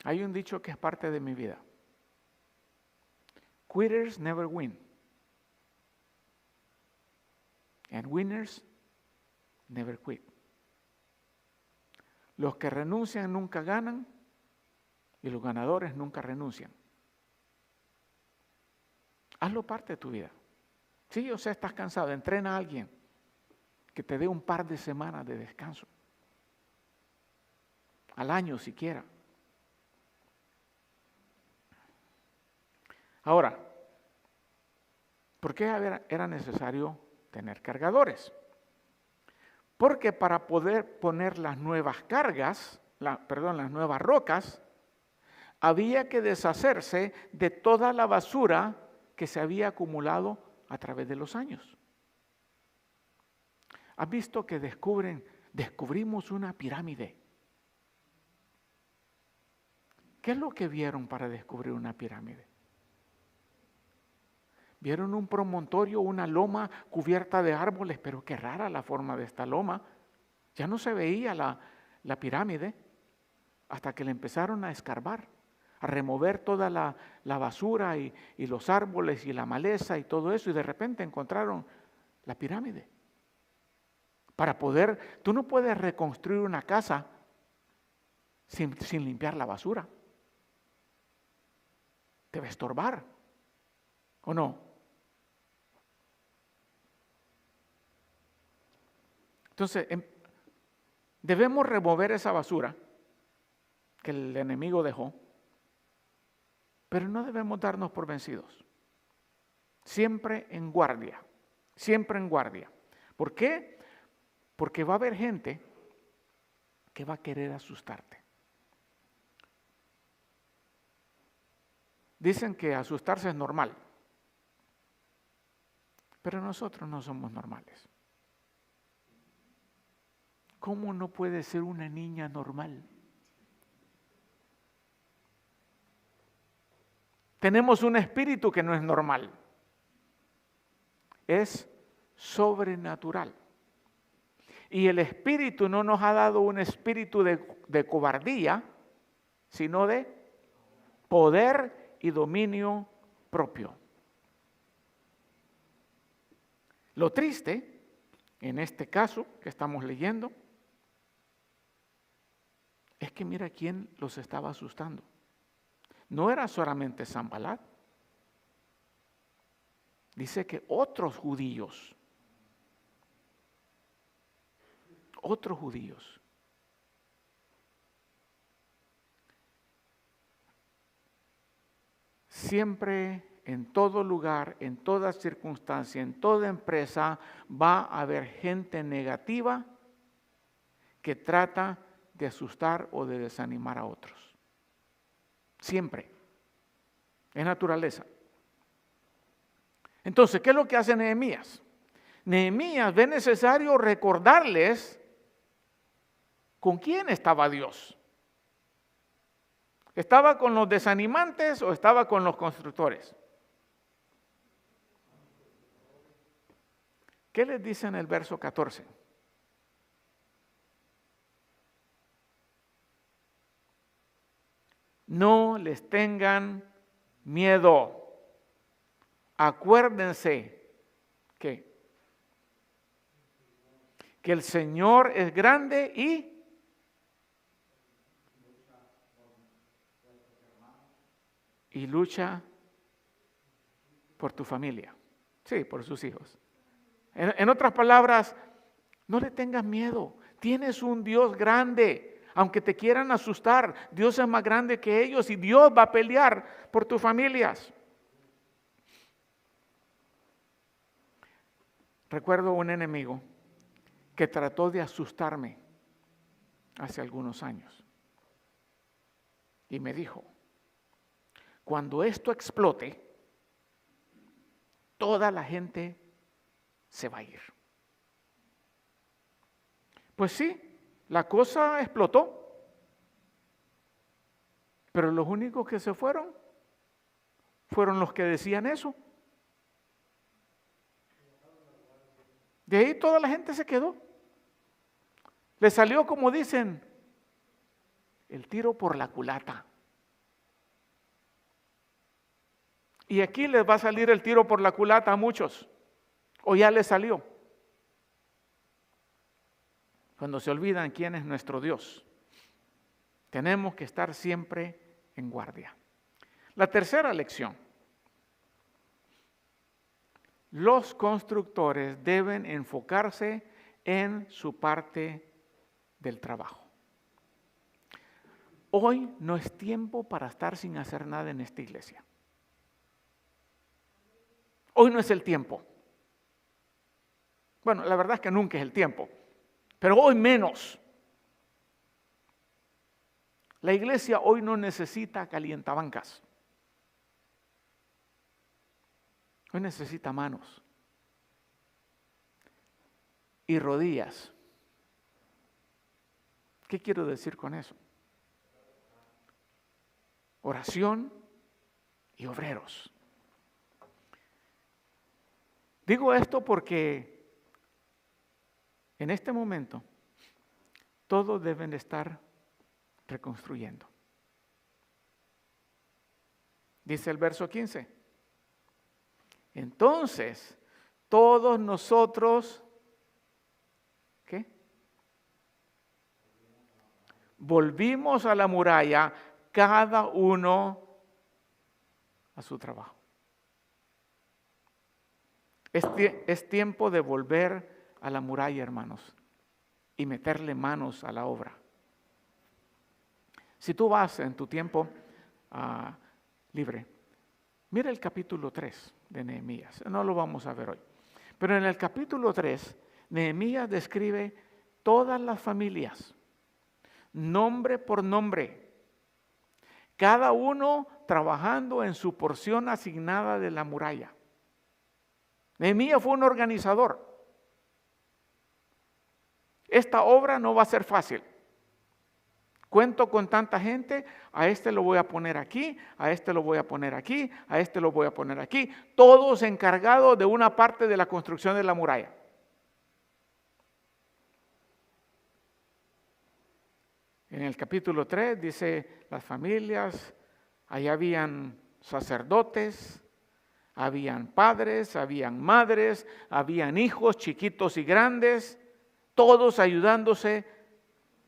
Hay un dicho que es parte de mi vida. Quitters never win. And winners never quit. Los que renuncian nunca ganan y los ganadores nunca renuncian. Hazlo parte de tu vida. Sí, yo sé, estás cansado. Entrena a alguien que te dé un par de semanas de descanso. Al año siquiera. Ahora, ¿por qué era necesario tener cargadores? Porque para poder poner las nuevas cargas, las nuevas rocas, había que deshacerse de toda la basura que se había acumulado a través de los años. ¿Has visto que descubrimos una pirámide? ¿Qué es lo que vieron para descubrir una pirámide? Vieron un promontorio, una loma cubierta de árboles, pero qué rara la forma de esta loma. Ya no se veía la pirámide hasta que le empezaron a escarbar, a remover toda la basura y los árboles y la maleza y todo eso, y de repente encontraron la pirámide. Tú no puedes reconstruir una casa sin limpiar la basura. Te va a estorbar, ¿o no? Entonces, debemos remover esa basura que el enemigo dejó, pero no debemos darnos por vencidos. Siempre en guardia, siempre en guardia. ¿Por qué? Porque va a haber gente que va a querer asustarte. Dicen que asustarse es normal, pero nosotros no somos normales. ¿Cómo no puede ser una niña normal? Tenemos un espíritu que no es normal. Es sobrenatural. Y el espíritu no nos ha dado un espíritu de cobardía, sino de poder y dominio propio. Lo triste, en este caso que estamos leyendo, es que mira quién los estaba asustando. No era solamente Sanbalat. Dice que otros judíos. Siempre, en todo lugar, en toda circunstancia, en toda empresa, va a haber gente negativa que trata de asustar o de desanimar a otros. Siempre. Es naturaleza. Entonces, ¿qué es lo que hace Nehemías? Nehemías ve necesario recordarles con quién estaba Dios. ¿Estaba con los desanimantes o estaba con los constructores? ¿Qué les dice en el verso 14? No les tengan miedo. Acuérdense que el Señor es grande y lucha por tu familia. Sí, por sus hijos. En otras palabras, no le tengas miedo. Tienes un Dios grande. Aunque te quieran asustar, Dios es más grande que ellos y Dios va a pelear por tus familias. Recuerdo un enemigo que trató de asustarme hace algunos años y me dijo, cuando esto explote, toda la gente se va a ir. Pues sí, la cosa explotó, pero los únicos que se fueron los que decían eso. De ahí toda la gente se quedó. Le salió, como dicen, el tiro por la culata. Y aquí les va a salir el tiro por la culata a muchos. O ya les salió. Cuando se olvidan quién es nuestro Dios. Tenemos que estar siempre en guardia. La tercera lección. Los constructores deben enfocarse en su parte del trabajo. Hoy no es tiempo para estar sin hacer nada en esta iglesia. Hoy no es el tiempo. Bueno, la verdad es que nunca es el tiempo, pero hoy menos. La iglesia hoy no necesita calientabancas. Hoy necesita manos y rodillas. ¿Qué quiero decir con eso? Oración y obreros. Digo esto porque en este momento todos deben estar reconstruyendo. Dice el verso 15. Entonces, todos nosotros, ¿qué? Volvimos a la muralla, cada uno a su trabajo. Es tiempo de volver a la muralla, hermanos, y meterle manos a la obra. Si tú vas en tu tiempo libre, mira el capítulo 3 de Nehemías. No lo vamos a ver hoy. Pero en el capítulo 3, Nehemías describe todas las familias, nombre por nombre, cada uno trabajando en su porción asignada de la muralla. Nehemías fue un organizador. Esta obra no va a ser fácil. Cuento con tanta gente, a este lo voy a poner aquí, a este lo voy a poner aquí, a este lo voy a poner aquí, todos encargados de una parte de la construcción de la muralla. En el capítulo 3 dice las familias, ahí habían sacerdotes, habían padres, habían madres, habían hijos chiquitos y grandes, todos ayudándose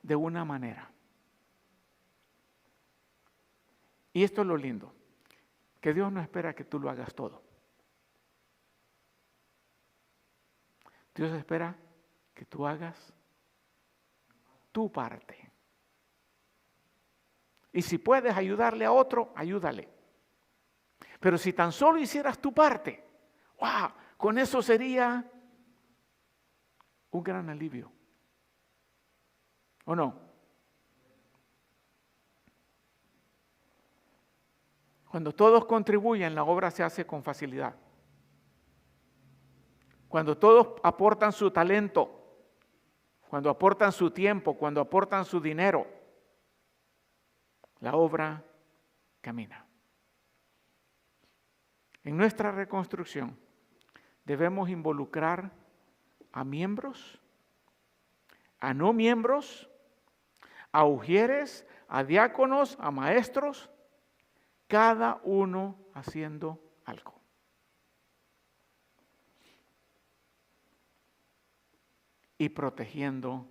de una manera. Y esto es lo lindo, que Dios no espera que tú lo hagas todo. Dios espera que tú hagas tu parte. Y si puedes ayudarle a otro, ayúdale. Pero si tan solo hicieras tu parte, ¡wow!, con eso sería un gran alivio. ¿O no? Cuando todos contribuyen, la obra se hace con facilidad. Cuando todos aportan su talento, cuando aportan su tiempo, cuando aportan su dinero, la obra camina. En nuestra reconstrucción debemos involucrar a miembros, a no miembros, a ujieres, a diáconos, a maestros, cada uno haciendo algo. Y protegiendo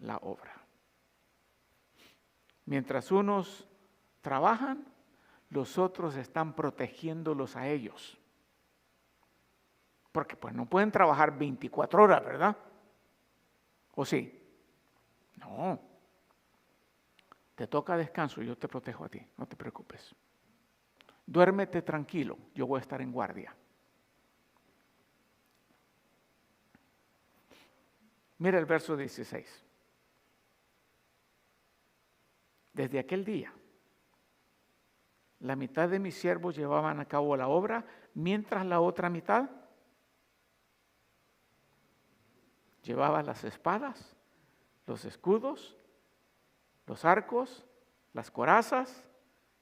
la obra. Mientras unos trabajan, los otros están protegiéndolos a ellos. Porque pues no pueden trabajar 24 horas, ¿verdad? ¿O sí? No. Te toca descanso, yo te protejo a ti, no te preocupes. Duérmete tranquilo, yo voy a estar en guardia. Mira el verso 16. Desde aquel día, la mitad de mis siervos llevaban a cabo la obra, mientras la otra mitad llevaba las espadas, los escudos, los arcos, las corazas,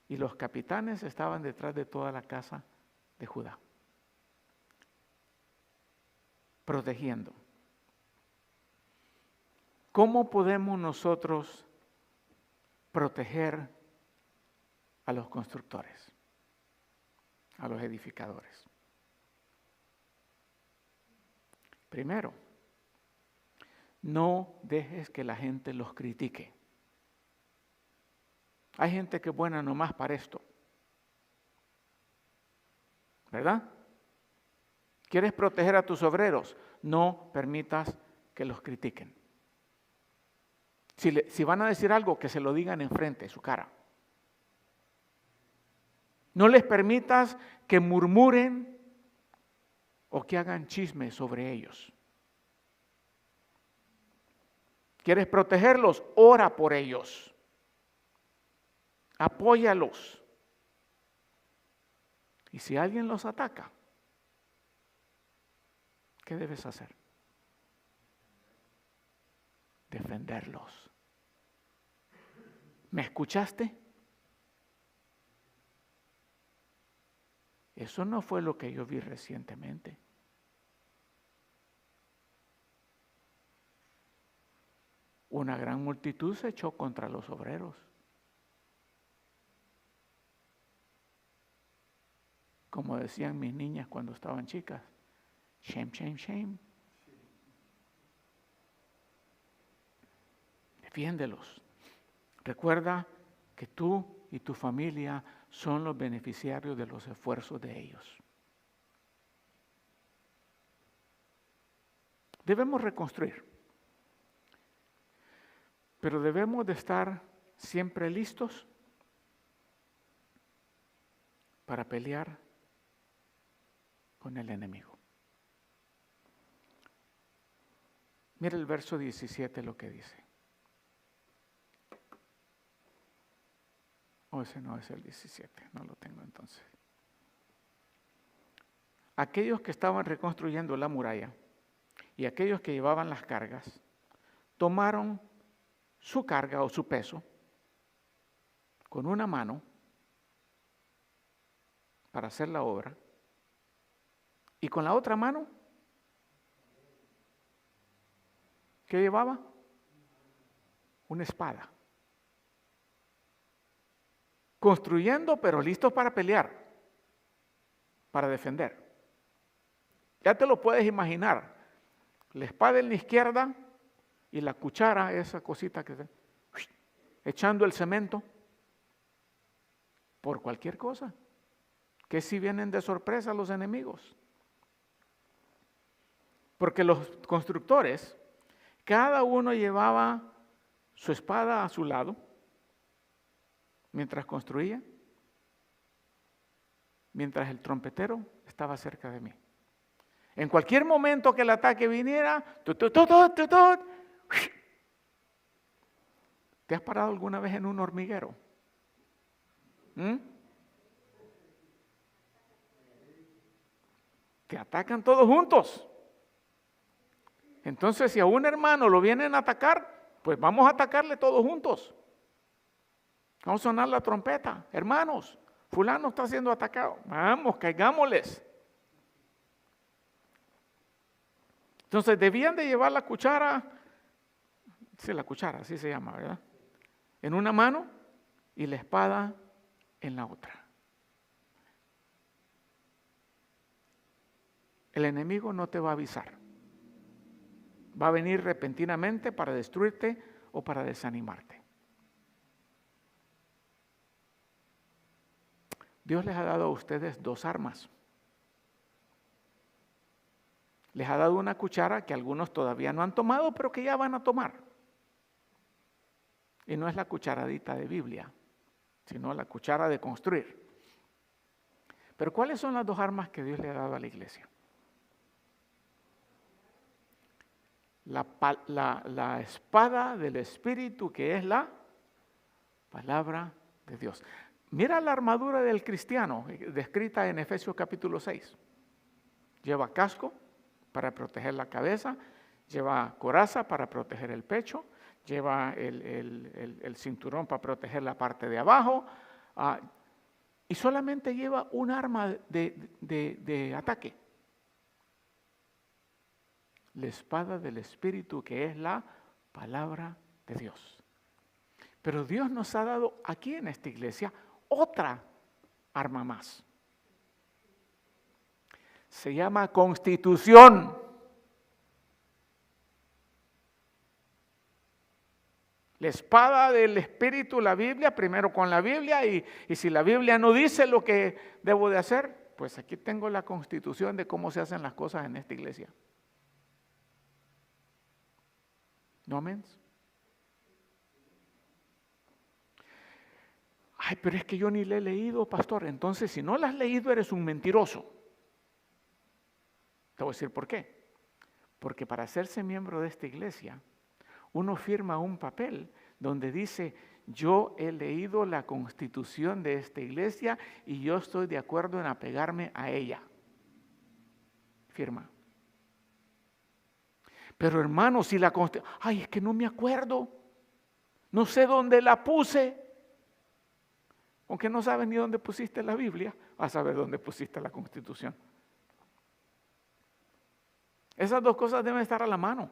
y los capitanes estaban detrás de toda la casa de Judá, protegiendo. ¿Cómo podemos nosotros proteger a los constructores, a los edificadores? Primero, no dejes que la gente los critique. Hay gente que es buena nomás para esto, ¿verdad? ¿Quieres proteger a tus obreros? No permitas que los critiquen. Si van a decir algo, que se lo digan enfrente, su cara. No les permitas que murmuren o que hagan chismes sobre ellos. ¿Quieres protegerlos? Ora por ellos. Apóyalos. Y si alguien los ataca, ¿qué debes hacer? Defenderlos. ¿Me escuchaste? Eso no fue lo que yo vi recientemente. Una gran multitud se echó contra los obreros. Como decían mis niñas cuando estaban chicas, shame, shame, shame. Defiéndelos. Recuerda que tú y tu familia son los beneficiarios de los esfuerzos de ellos. Debemos reconstruir, pero debemos de estar siempre listos para pelear con el enemigo. Mira el verso 17 lo que dice. Ese no es el 17, no lo tengo entonces. Aquellos que estaban reconstruyendo la muralla y aquellos que llevaban las cargas, tomaron su carga o su peso con una mano para hacer la obra y con la otra mano, ¿qué llevaba? Una espada. Construyendo, pero listos para pelear, para defender. Ya te lo puedes imaginar. La espada en la izquierda y la cuchara, esa cosita que echando el cemento por cualquier cosa. Que si vienen de sorpresa los enemigos. Porque los constructores, cada uno llevaba su espada a su lado mientras construía, mientras el trompetero estaba cerca de mí. En cualquier momento que el ataque viniera, ¿te has parado alguna vez en un hormiguero? Te atacan todos juntos. Entonces, si a un hermano lo vienen a atacar, pues vamos a atacarle todos juntos. Vamos a sonar la trompeta. Hermanos, fulano está siendo atacado. Vamos, caigámosles. Entonces, debían de llevar la cuchara, sí, la cuchara, así se llama, ¿verdad? En una mano y la espada en la otra. El enemigo no te va a avisar. Va a venir repentinamente para destruirte o para desanimarte. Dios les ha dado a ustedes dos armas. Les ha dado una cuchara que algunos todavía no han tomado, pero que ya van a tomar. Y no es la cucharadita de Biblia, sino la cuchara de construir. Pero ¿cuáles son las dos armas que Dios le ha dado a la iglesia? La espada del Espíritu, que es la palabra de Dios. Mira la armadura del cristiano, descrita en Efesios capítulo 6. Lleva casco para proteger la cabeza, lleva coraza para proteger el pecho, lleva el cinturón para proteger la parte de abajo, y solamente lleva un arma de ataque. La espada del Espíritu, que es la palabra de Dios. Pero Dios nos ha dado aquí en esta iglesia otra arma más. Se llama Constitución. La espada del Espíritu, la Biblia, primero con la Biblia, y si la Biblia no dice lo que debo de hacer, pues aquí tengo la Constitución de cómo se hacen las cosas en esta iglesia. ¿No amén? Ay, pero es que yo ni le he leído, pastor. Entonces, si no la has leído, eres un mentiroso. Te voy a decir por qué. Porque para hacerse miembro de esta iglesia, uno firma un papel donde dice: yo he leído la Constitución de esta iglesia y yo estoy de acuerdo en apegarme a ella. Firma. Pero hermano, si la Constitución, ay, es que no me acuerdo, no sé dónde la puse. Aunque no sabes ni dónde pusiste la Biblia, vas a saber dónde pusiste la Constitución. Esas dos cosas deben estar a la mano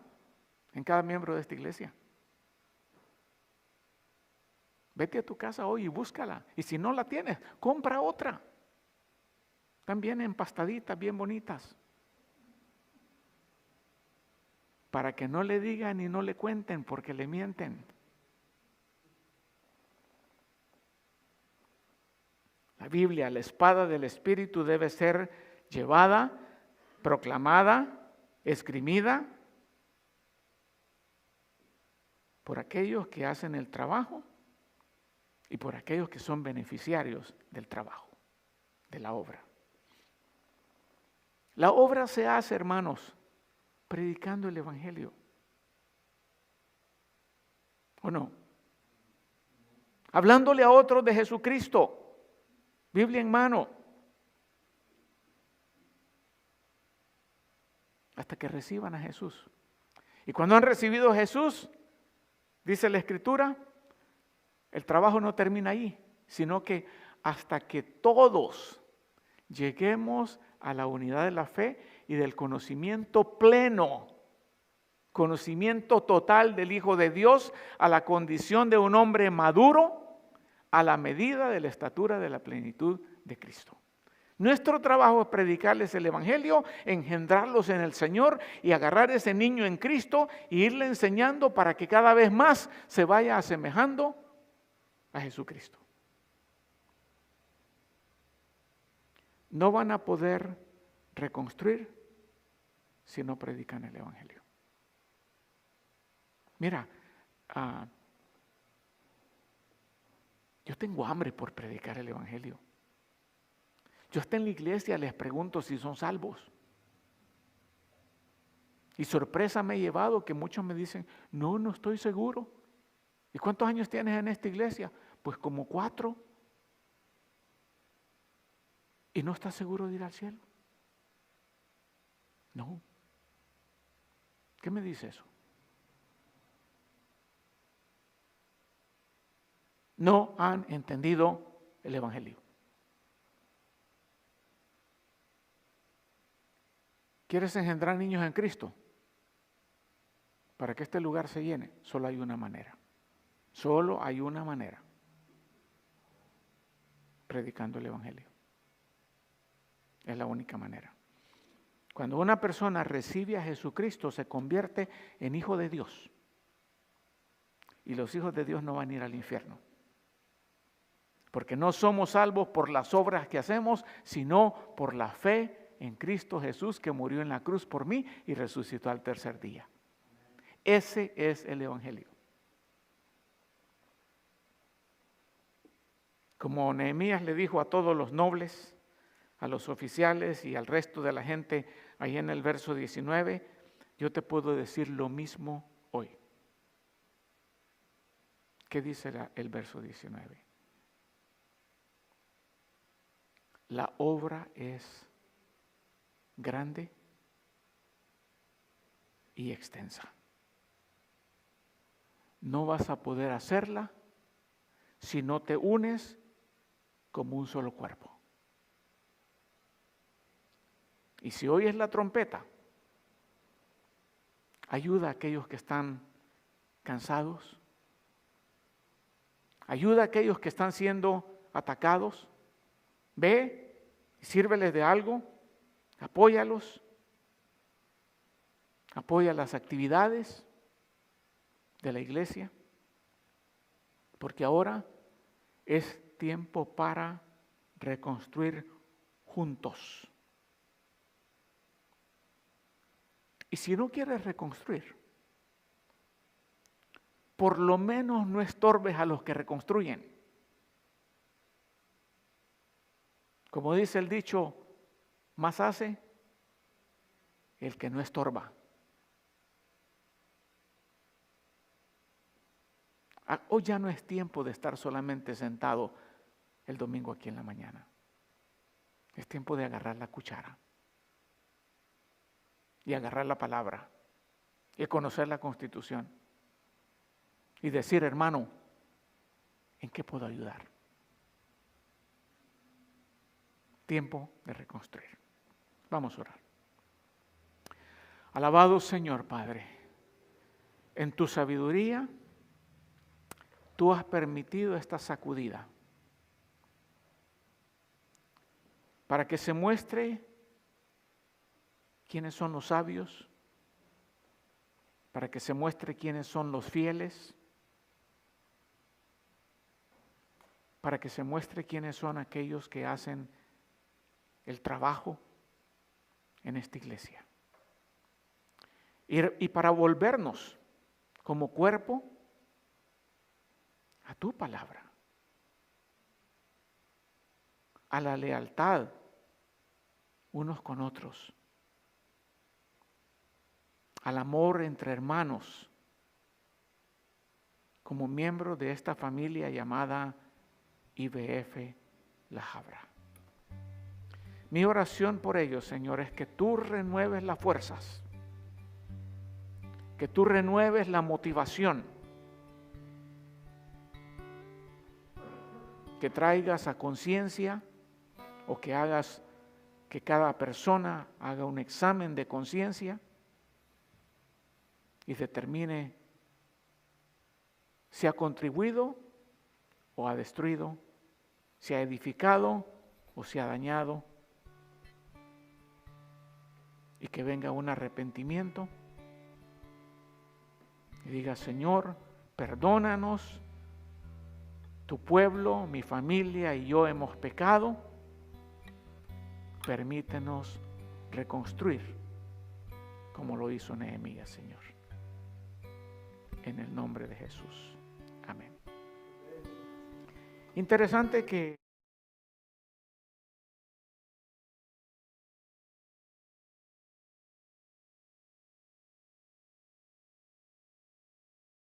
en cada miembro de esta iglesia. Vete a tu casa hoy y búscala. Y si no la tienes, compra otra. También empastaditas, bien bonitas. Para que no le digan y no le cuenten porque le mienten. La Biblia, la espada del Espíritu, debe ser llevada, proclamada, esgrimida por aquellos que hacen el trabajo y por aquellos que son beneficiarios del trabajo, de la obra. La obra se hace, hermanos, predicando el Evangelio. ¿O no? Hablándole a otros de Jesucristo. Biblia en mano. Hasta que reciban a Jesús. Y cuando han recibido a Jesús, dice la Escritura, el trabajo no termina ahí, sino que hasta que todos lleguemos a la unidad de la fe y del conocimiento pleno, conocimiento total del Hijo de Dios, a la condición de un hombre maduro, a la medida de la estatura de la plenitud de Cristo. Nuestro trabajo es predicarles el Evangelio, engendrarlos en el Señor y agarrar ese niño en Cristo e irle enseñando para que cada vez más se vaya asemejando a Jesucristo. No van a poder reconstruir si no predican el Evangelio. Mira, yo tengo hambre por predicar el Evangelio. Yo hasta en la iglesia les pregunto si son salvos. Y sorpresa me he llevado que muchos me dicen, no estoy seguro. ¿Y cuántos años tienes en esta iglesia? Pues como 4. ¿Y no estás seguro de ir al cielo? No. ¿Qué me dice eso? No han entendido el Evangelio. ¿Quieres engendrar niños en Cristo? Para que este lugar se llene, solo hay una manera. Solo hay una manera. Predicando el Evangelio. Es la única manera. Cuando una persona recibe a Jesucristo, se convierte en hijo de Dios. Y los hijos de Dios no van a ir al infierno. Porque no somos salvos por las obras que hacemos, sino por la fe en Cristo Jesús, que murió en la cruz por mí y resucitó al tercer día. Ese es el Evangelio. Como Nehemías le dijo a todos los nobles, a los oficiales y al resto de la gente, ahí en el verso 19, yo te puedo decir lo mismo hoy. ¿Qué dice el verso 19? La obra es grande y extensa. No vas a poder hacerla si no te unes como un solo cuerpo. Y si oyes la trompeta, ayuda a aquellos que están cansados, ayuda a aquellos que están siendo atacados. Ve, sírveles de algo, apóyalos, apoya las actividades de la iglesia, porque ahora es tiempo para reconstruir juntos. Y si no quieres reconstruir, por lo menos no estorbes a los que reconstruyen. Como dice el dicho, más hace el que no estorba. Hoy ya no es tiempo de estar solamente sentado el domingo aquí en la mañana. Es tiempo de agarrar la cuchara y agarrar la palabra y conocer la Constitución y decir, hermano, ¿en qué puedo ayudar? Tiempo de reconstruir. Vamos a orar. Alabado Señor Padre, en tu sabiduría tú has permitido esta sacudida para que se muestre quiénes son los sabios, para que se muestre quiénes son los fieles, para que se muestre quiénes son aquellos que hacen el trabajo en esta iglesia. Y para volvernos como cuerpo a tu palabra, a la lealtad unos con otros, al amor entre hermanos, como miembro de esta familia llamada IBF La Habra. Mi oración por ellos, Señor, es que tú renueves las fuerzas, que tú renueves la motivación, que traigas a conciencia o que hagas que cada persona haga un examen de conciencia y determine si ha contribuido o ha destruido, si ha edificado o si ha dañado, y que venga un arrepentimiento y diga, Señor, perdónanos, tu pueblo, mi familia y yo hemos pecado, permítenos reconstruir como lo hizo Nehemías, Señor. En el nombre de Jesús. Amén. Interesante que